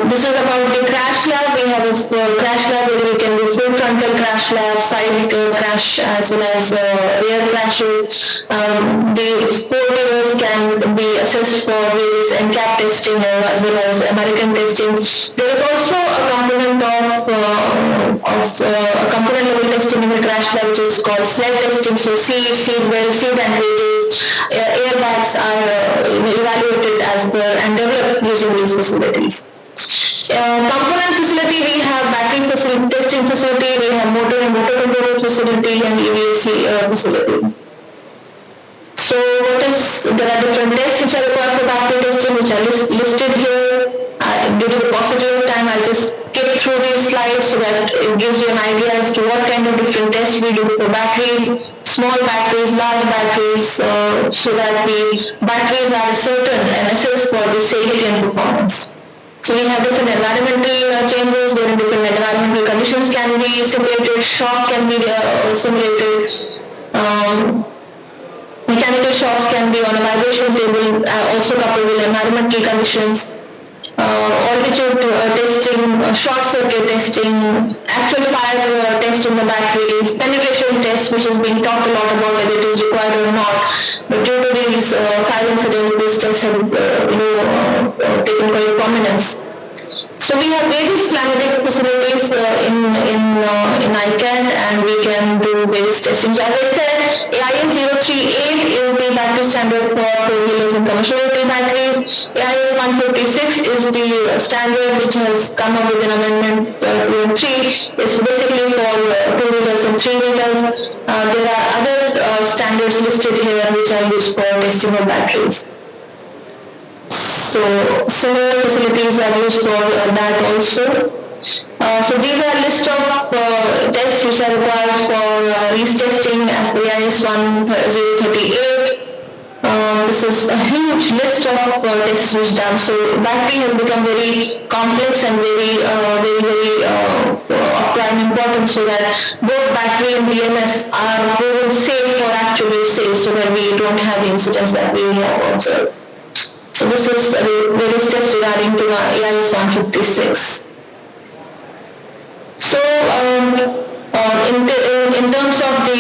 This is about the crash lab. We have a crash lab where we can do full frontal crash lab, side crash, as well as rear crashes. The four-wheelers can be assessed for various NCAP testing as well as American testing. There is also a component of a component level testing in the crash lab, which is called sled testing. So seat belts, seat anchorages, airbags are evaluated as per and developed using these facilities. Component facility, we have battery testing facility, we have motor and motor control facility, and EVAC facility. So there are different tests which are required for battery testing, which are listed here. Due to the paucity of time, I'll just skip through these slides so that it gives you an idea as to what kind of different tests we do for batteries, small batteries, large batteries, so that the batteries are certain and assessed for the safety and performance. So we have different environmental changes, different environmental conditions can be simulated, shock can be simulated, mechanical shocks can be on a vibration table, also coupled with environmental conditions, altitude testing, short circuit testing, actual fire test in the batteries, penetration test, which has been talked a lot about whether it is required or not. But due to these fire incidents, these tests have taken quite prominence. So we have various climatic facilities in ICANN, and we can do various testing. So as I said, AIS 038 is the battery standard for four-wheelers and commercial vehicle batteries. AIS 156 is the standard which has come up with an amendment 3. It's basically for two-wheelers and three-wheelers. There are other standards listed here which are used for testing of batteries. So similar facilities are used for that also. So these are a list of tests which are required for these testing as the AIS 1038. This is a huge list of tests which done. So battery has become very complex and very of prime importance, so that both battery and BMS are proven safe for actual use, so that we don't have the incidents that we have observed. So this is various tests regarding to AIS 156. So in terms of the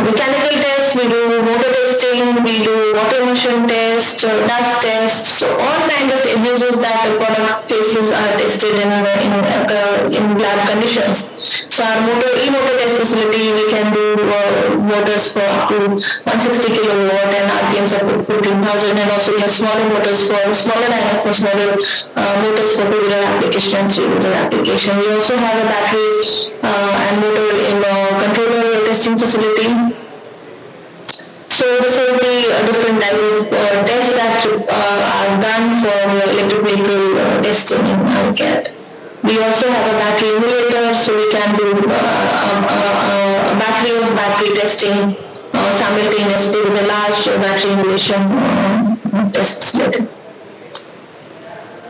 mechanical tests, we do motor testing, we do water emission test, dust test. So all kinds of abuses that the product faces are tested in lab conditions. So our e-motor test facility, we can do motors for up to 160 kilowatt and RPMs of 15,000, and also we have smaller motors for smaller motors for two-wheeler application and three-wheeler application. We also have a battery and motor in controller testing facility. So this is the different types of tests that are done for electric vehicle testing in ICAT. We also have a battery emulator, so we can do a battery testing simultaneously with a large battery emulation test sled.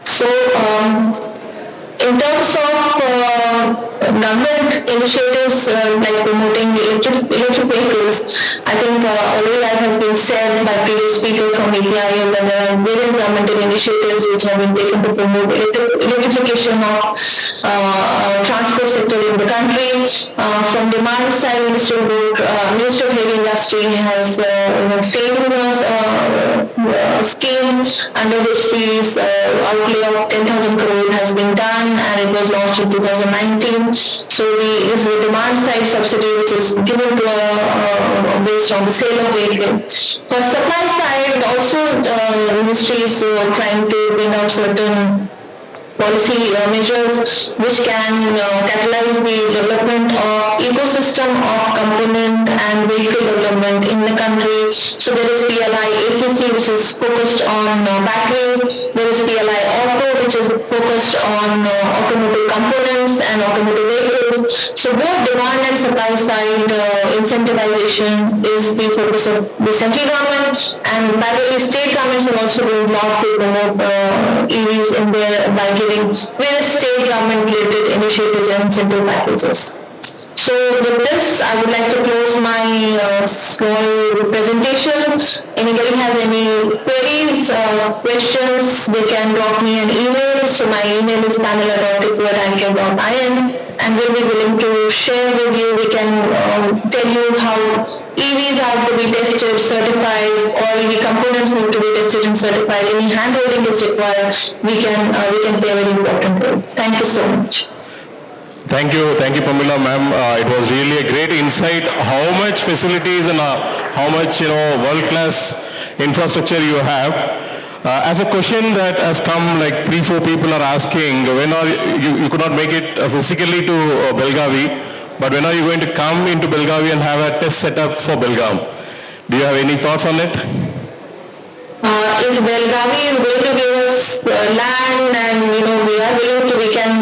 So in terms of government initiatives like promoting electric vehicles, I think already as has been said by previous speakers from ETIL, that there are various governmental initiatives which have been taken to promote electrification of transport sector in the country. From demand side, Ministry of Heavy Industry has framed a scheme under which this outlay of 10,000 crore has been done, and it was launched in 2019. So this is a demand side subsidy which is given to based on the sale of vehicle. For supply side, also the ministry is trying to bring out certain policy measures which can catalyze the development of ecosystem of component and vehicle development in the country. So there is PLI ACC, which is focused on batteries. There is PLI Auto, which is focused on automotive components and automotive vehicles. So both demand and supply side incentivization is the focus of the central government, and parallelly state governments have also been involved to promote EVs in their by giving various state government related initiatives and incentive packages. So with this, I would like to close my small presentation. Anybody has any queries, questions, they can drop me an email. So my email is pamela.tipu@anchor.in, and we'll be willing to share with you. We can tell you how EVs are to be tested, certified, or EV components need to be tested and certified. Any handholding is required. We can play a very important role. Thank you so much. Thank you, Pamela ma'am. It was really a great insight how much facilities and how much world-class infrastructure you have. As a question that has come, like 3-4 people are asking, when are you could not make it physically to Belagavi, but when are you going to come into Belagavi and have a test setup for Belgaum? Do you have any thoughts on it? If Belagavi is going to give us land, and we are willing to,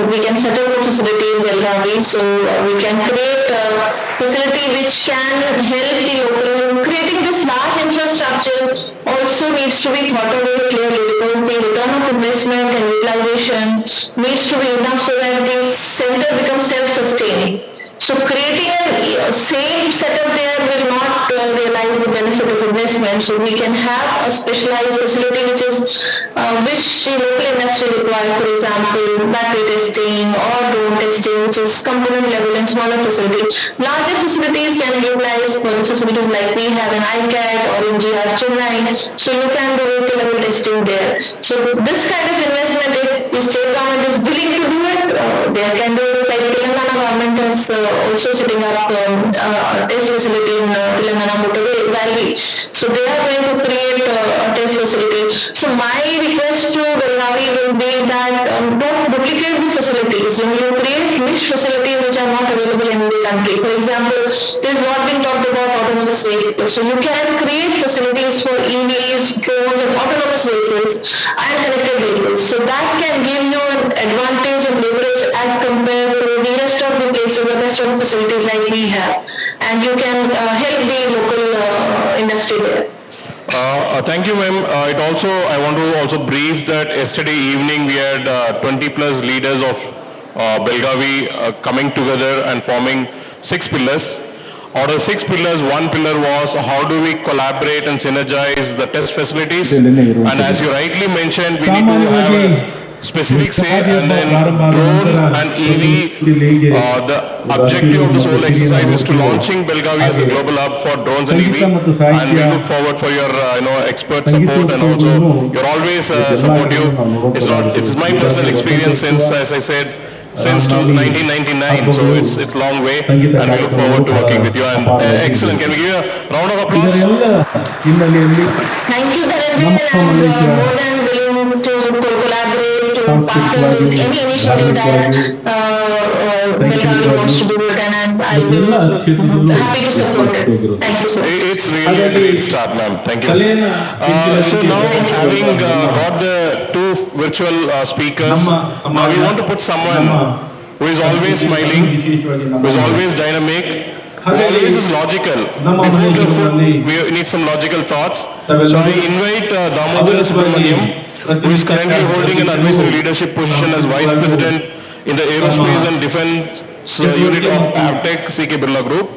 we can set up a facility in Belagavi, so we can create a facility which can help the local. Creating this large infrastructure also needs to be thought of very clearly, because the return of investment and utilization needs to be enough so that the center becomes self-sustaining. So creating a same setup there will not realize the benefit of investment. So we can have a specialized facility which the local industry requires, for example, battery testing or drone testing, which is component level and smaller facility. Larger facilities can be utilized for the facilities like we have in ICAT or in GR Chennai. So you can do local level testing there. So this kind of investment, if the state government is willing to do it, they can do it. Like Telangana government is also setting up a test facility in Telangana Motor Valley. So they are going to create a test facility. So my request to Belagavi will be that don't duplicate the facilities. You create niche facilities which are not available in the country. For example, there is what been talked about autonomous vehicles. So you can create facilities for EVs, drones, and autonomous vehicles and connected vehicles. So that can give you an advantage and leverage as compared to the rest of the places, the rest of the facilities like we have, and you can help the local industry there. Thank you, ma'am. I want to also brief that yesterday evening we had 20 plus leaders of Belagavi coming together and forming 6 pillars. Out of 6 pillars, 1 pillar was how do we collaborate and synergize the test facilities. And as you rightly mentioned, we need to have a specific say, and then drone and EV. The objective of this whole exercise is to launching Belagavi as a global hub for drones and EV, and we look forward for your expert support, and also you're always supportive. It's my personal experience since, as I said, since 1999, so it's long way, and we look forward to working with you. And excellent. Can we give a round of applause? Thank you, Dhananjay, and more than willing to collaborate, to partner with any initiative that Belagavi wants to do it, and I'll be happy to support it. Thank you so much. It's really a great start, ma'am. Thank you. So now, having got the 2 virtual speakers, now we want to put someone who is always smiling, who is always dynamic, who always is logical. Before the food, we need some logical thoughts. So I invite Damodaran Subramaniam, who is currently holding an advisory leadership position as Vice President in the Aerospace and Defense Unit of Avtech CK Birla Group.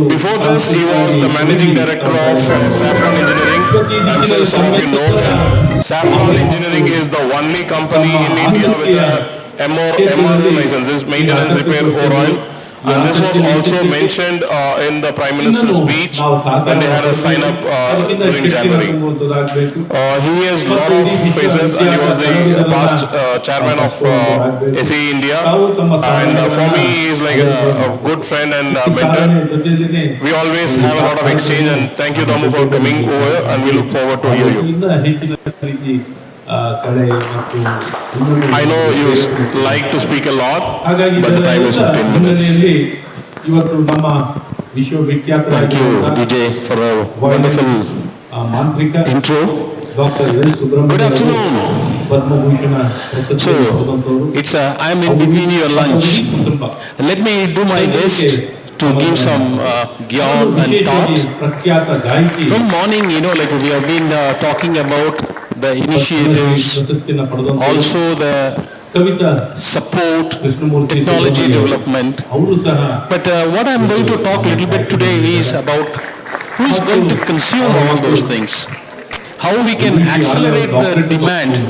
Before this, he was the Managing Director of Saffron Engineering. I'm sure some of you know that Saffron Engineering is the only company in India with a MRO license, this is Maintenance, Repair, Overhaul. And this was also mentioned in the Prime Minister's speech when they had a sign up during January. He has a lot of phases, and he was the past chairman of SE India. And for me, he is like a good friend and mentor. We always have a lot of exchange, and thank you, Damu, for coming over, and we look forward to hear you. I know you like to speak a lot, but the time is 15 minutes. Thank you, DJ, for a wonderful intro. Good afternoon. So it's I'm in between your lunch. Let me do my best to give some gyan and thought. From morning, like we have been talking about the initiatives, also the support, technology development. But what I'm going to talk a little bit today is about who is going to consume all those things. How we can accelerate the demand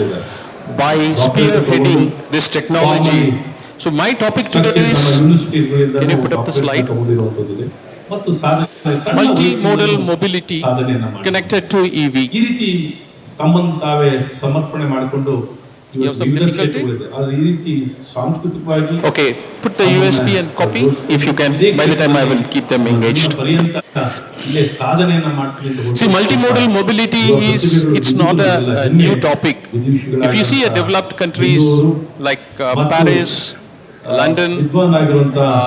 by spearheading this technology. So my topic today is, can you put up the slide? Multimodal mobility connected to EV. You have some difficulty? Okay, put the USB and copy if you can. By the time I will keep them engaged. See, multimodal mobility it's not a new topic. If you see developed countries like Paris, London,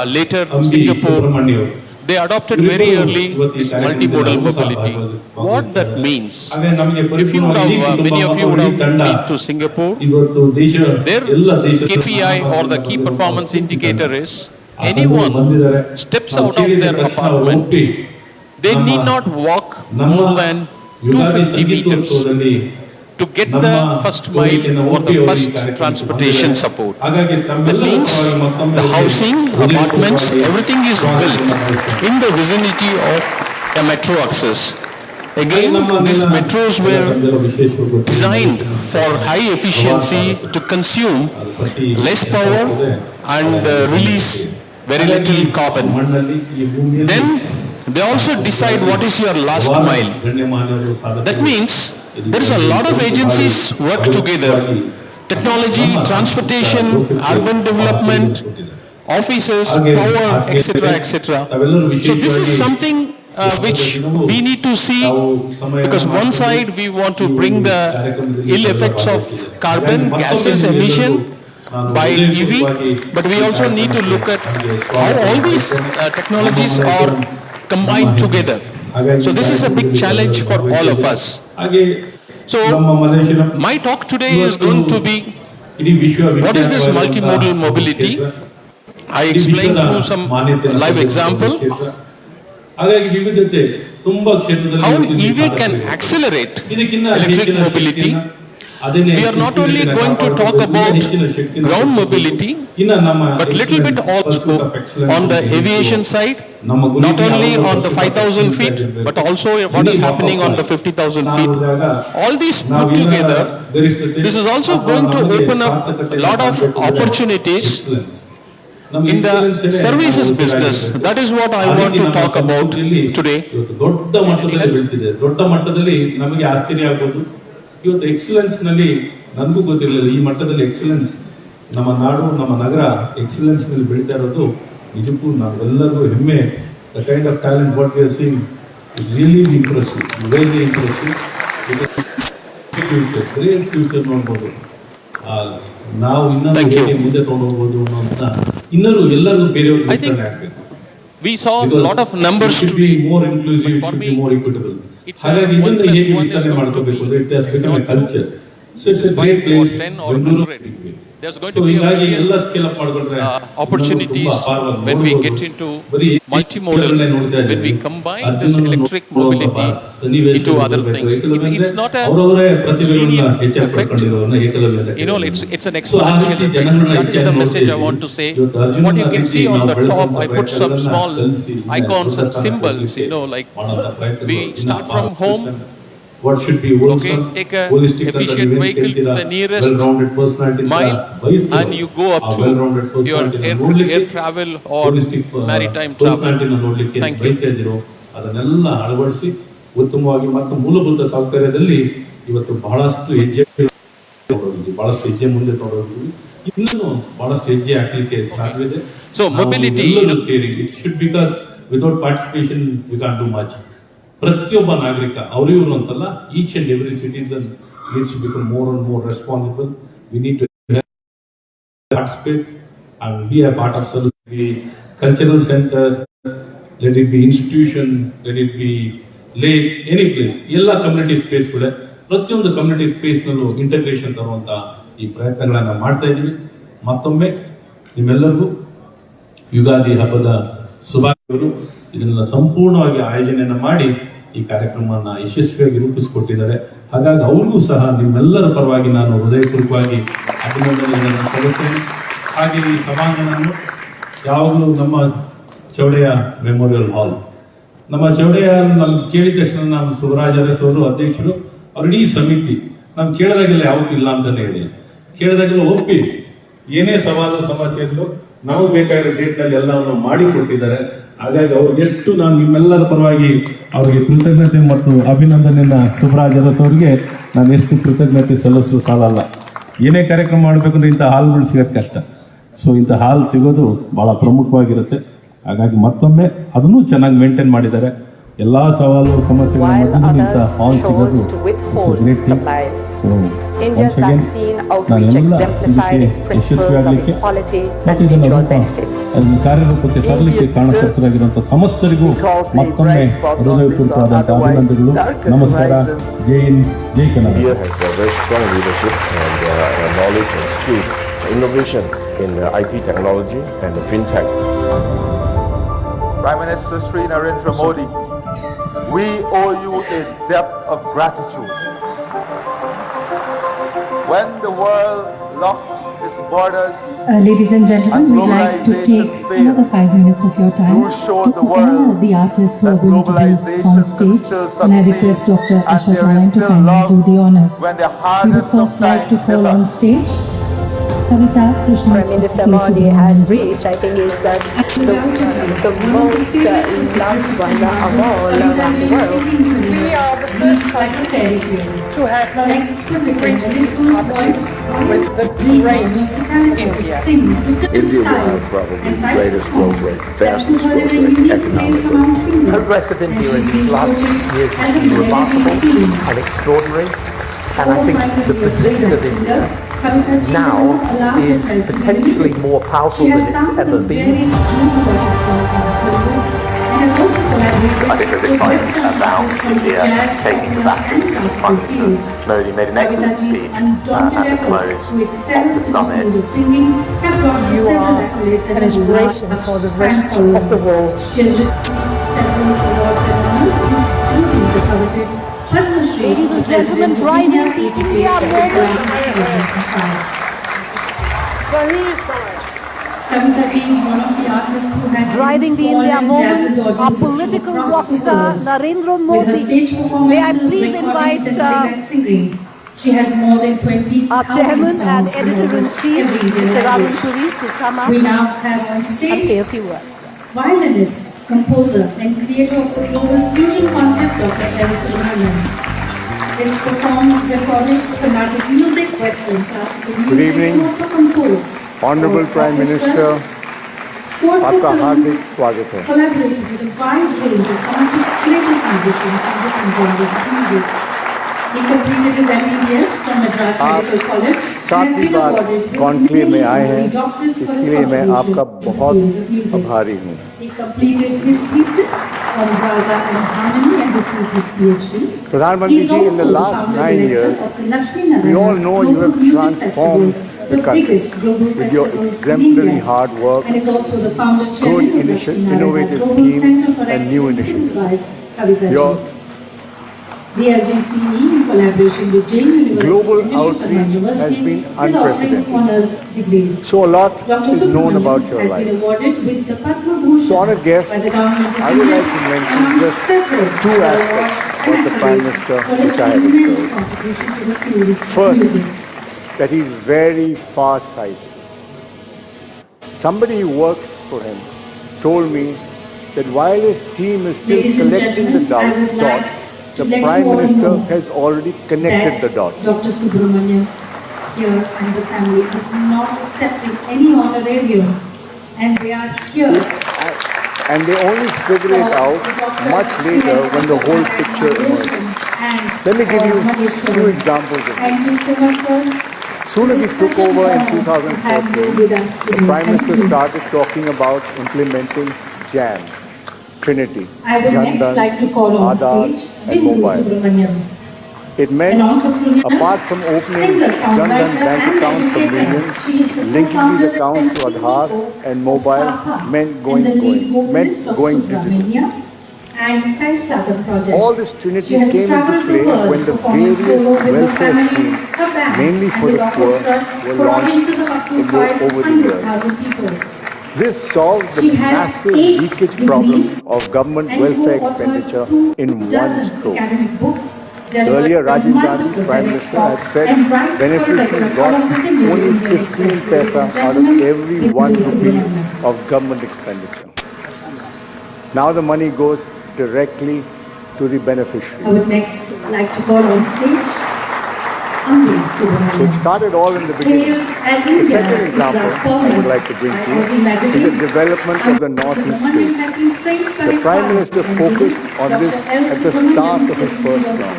later Singapore, they adopted very early this multimodal mobility. What that means, if you would have, many of you would have been to Singapore, their KPI or the key performance indicator is anyone steps out of their apartment, they need not walk more than 250 meters to get the first mile or the first transportation support. That means the housing, apartments, everything is built in the vicinity of a metro access. Again, these metros were designed for high efficiency to consume less power and release very little carbon. Then they also decide what is your last mile. That means there is a lot of agencies work together. Technology, transportation, urban development, offices, power, etc., etc. So this is something which we need to see, because one side we want to bring the ill effects of carbon, gases, emission by EV, but we also need to look at how all these technologies are combined together. So this is a big challenge for all of us. So my talk today is going to be, what is this multimodal mobility? I explained through some live example how EV can accelerate electric mobility. We are not only going to talk about ground mobility, but little bit also on the aviation side, not only on the 5,000 feet, but also what is happening on the 50,000 feet. All these put together, this is also going to open up a lot of opportunities in the services business. That is what I want to talk about today. ಇವತ್ತು excellence ನಲ್ಲಿ ನನಗೂ ಗೊತ್ತಿರಲಿಲ್ಲ ಈ ಮಟ್ಟದಲ್ಲಿ excellence ನಮ್ಮ ನಾಡು ನಮ್ಮ ನಗರ excellence ನಲ್ಲಿ ಬೆಳೀತಾ ಇರೋದು ನಿಜಕ್ಕೂ ನಾವೆಲ್ಲರಿಗೂ ಹೆಮ್ಮೆ. The kind of talent what we are seeing is really impressive, very impressive. Great future ನೋಡ್ಬೋದು. ನಾವು ಇನ್ನೂ ಮುಂದೆ ತಗೊಂಡು ಹೋಗ್ಬೋದು ಅನ್ನೋಂಥ ಇನ್ನೂ ಎಲ್ಲರಿಗೂ ಬೇರೆಯವ್ರಿಗೆ ವಿಸ್ತರಣೆ ಆಗಬೇಕು. We saw a lot of numbers to be more inclusive, should be more equitable. ಹಾಗಾಗಿ ಇದನ್ನ ಹೇಗೆ ವಿಸ್ತರಣೆ ಮಾಡ್ಕೋಬೇಕು ಅಂದ್ರೆ it has become A culture. So it's A great place. There's going to be opportunities when we get into multimodal, when we combine this electric mobility into other things. It's not a linear effect. It's an exponential effect. That is the message I want to say. What you can see on the top, I put some small icons and symbols, like we start from home. What should be wholesome, take a efficient vehicle to the nearest mile and you go up to your air travel or maritime travel. Thank you. ಅದನ್ನೆಲ್ಲ ಅಳವಡಿಸಿ ಉತ್ತಮವಾಗಿ ಮತ್ತು ಮೂಲಭೂತ ಸೌಕರ್ಯದಲ್ಲಿ ಇವತ್ತು ಬಹಳಷ್ಟು ಹೆಜ್ಜೆ ಮುಂದೆ ತಗೊಂಡಿದ್ದೀವಿ. ಇನ್ನೂ ಬಹಳಷ್ಟು ಹೆಜ್ಜೆ ಹಾಕಲಿಕ್ಕೆ ಸಾಧ್ಯವಿದೆ. So mobility ಸೇರಿ it should, because without participation we can't do much. ಪ್ರತಿಯೊಬ್ಬ ನಾಗರಿಕ ಅವರು ಅಂತಲ್ಲ, each and every citizen needs to become more and more responsible. We need to participate and be a part of the cultural center, let it be institution, let it be lake, any place. ಎಲ್ಲ community space ಕೂಡ ಪ್ರತಿಯೊಂದು community ಸ್ಪೇಸ್ನಲ್ಲೂ integration ತರುವಂಥ ಈ ಪ್ರಯತ್ನಗಳನ್ನು ಮಾಡ್ತಾ ಇದ್ದೀವಿ. ಮತ್ತೊಮ್ಮೆ ನಿಮ್ಮೆಲ್ಲರಿಗೂ ಯುಗಾದಿ ಹಬ್ಬದ ಶುಭಾಶಯಗಳು. ಇದನ್ನ ಸಂಪೂರ್ಣವಾಗಿ ಆಯೋಜನೆಯನ್ನು ಮಾಡಿ ಈ ಕಾರ್ಯಕ್ರಮವನ್ನು ಯಶಸ್ವಿಯಾಗಿ ರೂಪಿಸಿಕೊಟ್ಟಿದ್ದಾರೆ. ಹಾಗಾಗಿ ಅವ್ರಿಗೂ ಸಹ ನಿಮ್ಮೆಲ್ಲರ ಪರವಾಗಿ ನಾನು ಹೃದಯಪೂರ್ವಕವಾಗಿ ಅಭಿನಂದನೆಗಳನ್ನು ಸಲ್ಲಿಸ್ತೇನೆ. ಹಾಗೆ ಈ ಸಭಾಂಗಣವನ್ನು ಯಾವಾಗಲೂ ನಮ್ಮ ಚೌಡೆಯ ಮೆಮೋರಿಯಲ್ ಹಾಲ್, ನಮ್ಮ ಚೌಡೆಯ ನಮ್ಗೆ ಕೇಳಿದ ತಕ್ಷಣ ನಮ್ಮ ಸುಬ್ರಾಜ್ ಅರಸ್ ಅವರು ಅಧ್ಯಕ್ಷರು, ಅವ್ರ ಇಡೀ ಸಮಿತಿ ನಮ್ಗೆ ಕೇಳಿದಾಗೆಲ್ಲ ಯಾವತ್ತೂ ಇಲ್ಲ ಅಂತಾನೆ ಹೇಳಿ, ಕೇಳಿದಾಗೆಲ್ಲ ಒಪ್ಪಿ ಏನೇ ಸವಾಲು ಸಮಸ್ಯೆ ಇದ್ರು ನಾವು ಬೇಕಾಗಿರೋ ಡೇಟ್ನಲ್ಲಿ ಎಲ್ಲವನ್ನು ಮಾಡಿಕೊಟ್ಟಿದ್ದಾರೆ. ಹಾಗಾಗಿ ಅವ್ರಿಗೆ ಎಷ್ಟು ನಾನು ನಿಮ್ಮೆಲ್ಲರ ಪರವಾಗಿ ಅವರಿಗೆ ಕೃತಜ್ಞತೆ ಮತ್ತು ಅಭಿನಂದನೆಯನ್ನ ಸುಬ್ರಾಜ್ ಅರಸ್ ಅವರಿಗೆ ನಾನು ಎಷ್ಟು ಕೃತಜ್ಞತೆ ಸಲ್ಲಿಸಲು ಸಾಲಲ್ಲ. ಏನೇ ಕಾರ್ಯಕ್ರಮ ಮಾಡಬೇಕಂದ್ರೆ ಇಂಥ ಹಾಲ್ಗಳು ಸಿಗೋದು ಕಷ್ಟ. ಸೊ ಇಂಥ ಹಾಲ್ ಸಿಗೋದು ಬಹಳ ಪ್ರಮುಖವಾಗಿರುತ್ತೆ. ಹಾಗಾಗಿ ಮತ್ತೊಮ್ಮೆ ಅದನ್ನು ಚೆನ್ನಾಗಿ ಮೇಂಟೈನ್ ಮಾಡಿದ್ದಾರೆ. ಎಲ್ಲಾ ಸವಾಲು ಸಮಸ್ಯೆಗಳ ಮಧ್ಯೆ ಇಂಥ ಹಾಲ್ ಸಿಗೋದು India's vaccine outreach exemplified its principles of equality and mutual benefit. ಕಾರ್ಯರೂಪಕ್ಕೆ ತರಲಿಕ್ಕೆ ಕಾರಣಕರ್ತರಾಗಿರುವಂತಹ ಸಮಸ್ತರಿಗೂ ಮತ್ತೊಮ್ಮೆ ಹೃದಯಪೂರ್ವಕವಾದಂಥ ಅಭಿನಂದನೆಗಳು. ನಮಸ್ಕಾರ. ಜೈ ಹಿಂದ್, ಜೈ Kannada. India has a very strong leadership and knowledge and skills, innovation in IT technology and fintech. Prime Minister Sri Narendra Modi, we owe you a debt of gratitude. When the world locked its borders, ladies and gentlemen, we'd like to take another 5 minutes of your time to honor the artists who are going to be on stage, and I request Dr. Ashwath Narayan to kindly do the honors. We would first like to call on stage Kavita Krishna. Prime Minister Modi has reached, I think, is the most loved one of all around the world. We are the first country to have mixed recent partnership with the great India. India will have probably the greatest growth rate, fastest growth rate economically. Progress of India in these last years has been remarkable and extraordinary, and I think the position of India now is potentially more powerful than it's ever been. I think there's excitement about India taking the battle. Prime Minister Modi made an excellent speech at the close of the summit. You are an inspiration for the rest of the world. Ladies and gentlemen, driving the India moment. Kavita ji is one of the artists who has driving the India moment, our political rock star Narendra Modi. May I please invite she has more than 20 our chairman and editor-in-chief, Mr. Arun Puri, to come up we now have on stage and say a few words. Violinist, composer and creator of the global fusion concept, Dr. L. Subramanian. His performed recorded Carnatic music, Western classical music, Good evening. and also composed. Honorable Prime Minister, आपका हार्दिक स्वागत है. Collaborated with a wide range of some of the greatest musicians from different genres of music. He completed his MBBS from Madras Medical College. साथ ही बात conclave में आए हैं, इसलिए मैं आपका बहुत आभारी हूँ. He completed his thesis on Raga and Harmony and received his PhD. Pradhanmantri ji, in the last 9 years, we all know you have transformed the country with your exemplary hard work, and is also the founder good innovative schemes and new initiatives. Your the LGCE, in collaboration with Jain University, global outreach has been unprecedented. Honors degrees. So a lot is known about your has life. been awarded with the Padma Bhushan So honored guests, by the government of I would India, like to mention among just several 2 aspects of the Prime Minister for his which I have immense observed. contribution to the field of First, music. that he is very far-sighted. Somebody who works for him told me that while his team is still Ladies and collecting the gentlemen, I would like dots, the let Prime you all Minister know has already connected the that dots. Dr. Subramanian here and the family is not accepting any honorarium, and they are here. And they only figure it out much later when the whole picture emerges. Let me give you 2 examples of this. Thank you so much, sir. Soon as he took over in 2014, the Prime Minister started talking about implementing JAM, Trinity, I would next Jandan, like to call on Aadhaar stage and Bindu Mobile. Subramanian. It meant, apart from opening Jan Dhan bank accounts for millions, linking these accounts to Aadhaar and mobile meant going digital. All this trinity came into play when the various welfare schemes, mainly for the poor, were launched over the years. This solved the massive leakage problem of government welfare expenditure in one stroke. Earlier, Rajiv Gandhi, Prime Minister, had said beneficiaries got only 15 paisa out of every 1 rupee of government expenditure. Now the money goes directly to the beneficiaries. I would next like to call on stage. So it started all in the beginning. The second example I would like to bring to you is the development of the Northeast states. The Prime Minister focused on this at the start of his first term,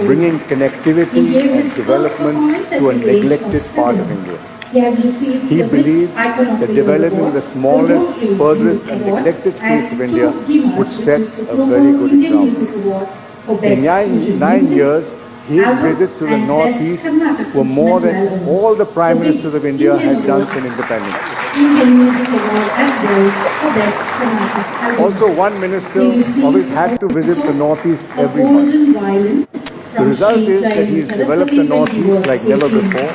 bringing connectivity and development to a neglected part of India. He believed that developing the smallest, furthest and neglected states of India would set a very good example. In 9 years, his visits to the Northeast were more than all the Prime Ministers of India had done since independence. Also, one minister always had to visit the Northeast every month. The result is that he has developed the Northeast like never before,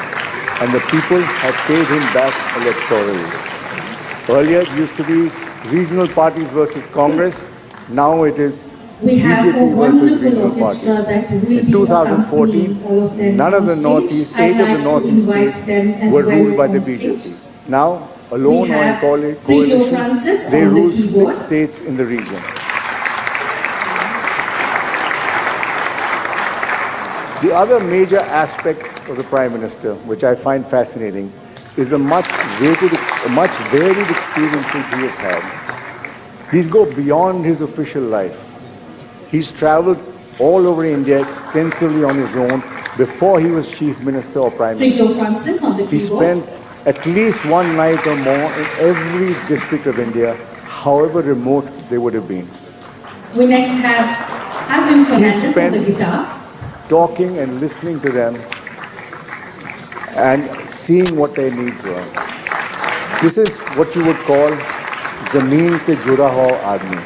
and the people have paid him back electorally. Earlier, it used to be regional parties versus Congress. Now it is BJP versus regional parties. In 2014, none of the Northeast, 8 of the Northeast states were ruled by the BJP. Now, alone or in coalition, they rule 6 states in the region. The other major aspect of the Prime Minister, which I find fascinating, is the much varied experiences he has had. These go beyond his official life. He's traveled all over India extensively on his own before he was Chief Minister or Prime Minister. He spent at least one night or more in every district of India, however remote they would have been. We next have Alvin Fernandez on the guitar. Talking and listening to them and seeing what their needs were. This is what you would call zameen se jura ho aadmi.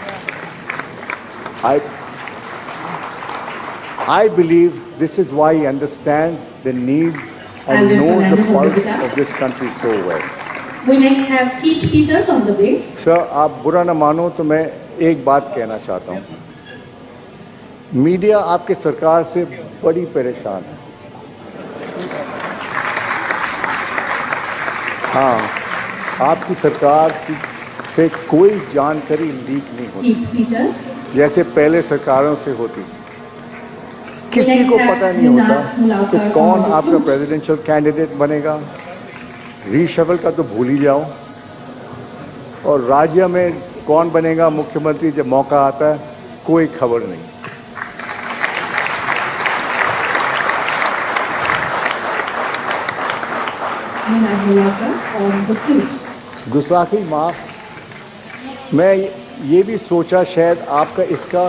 I believe this is why he understands the needs and knows the pulse of this country so well. We next have Keith Peters on the bass. Sir, आप बुरा न मानो तो मैं एक बात कहना चाहता हूँ. मीडिया आपके सरकार से बड़ी परेशान है. हाँ, आपकी सरकार से कोई जानकारी लीक नहीं होती जैसे पहले सरकारों से होती. किसी को पता नहीं होता कि कौन आपका प्रेसिडेंशियल कैंडिडेट बनेगा. रीशफल का तो भूल ही जाओ. और राज्य में कौन बनेगा मुख्यमंत्री जब मौका आता है कोई खबर नहीं. गुस्ताखी माफ. मैं ये भी सोचा शायद आपका इसका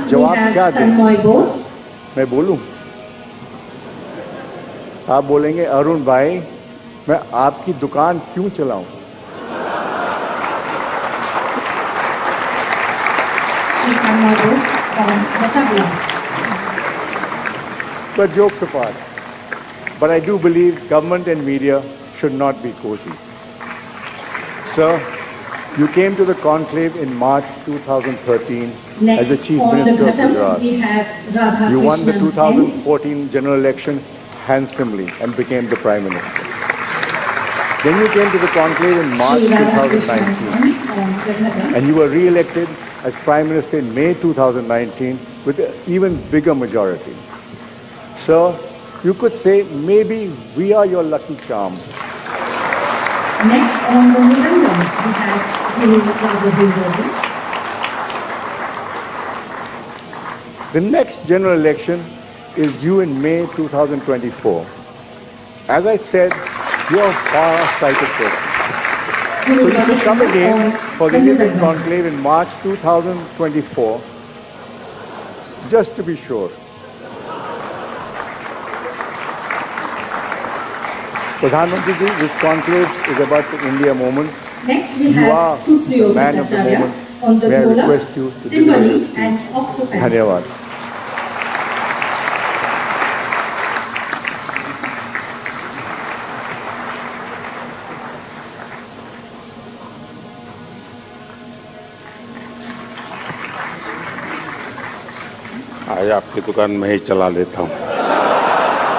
जवाब क्या दे. मैं बोलूं. आप बोलेंगे अरुण भाई मैं आपकी दुकान क्यों चलाऊं. But jokes apart, but I do believe government and media should not be cozy. Sir, you came to the conclave in March 2013 as the Chief Minister of Gujarat. You won the 2014 general election handsomely and became the Prime Minister. Then you came to the conclave in March 2019 and you were re-elected as Prime Minister in May 2019 with an even bigger majority. Sir, you could say maybe we are your lucky charms. Next on the Mridangam, we have Guru Raghavendra. The next general election is due in May 2024. As I said, you are a far-sighted person. So you should come again for the Indian conclave in March 2024, just to be sure. Pradhan Mantri ji, this conclave is about the India moment. Next we You have are Supriyo the man of the Bhattacharya moment. on the May I Dhola, request you to deliver Timbali your speech. and Octopad. Dhanyavad. आज आपकी दुकान मैं ही चला लेता हूँ.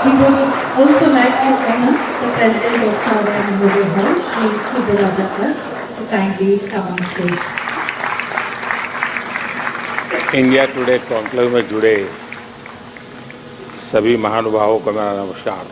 We would also like to honor the President of Chowra Memorial Hall, Shri Subharaja Kars, to kindly come on stage. India today conclave में जुड़े सभी महानुभावों को मेरा नमस्कार.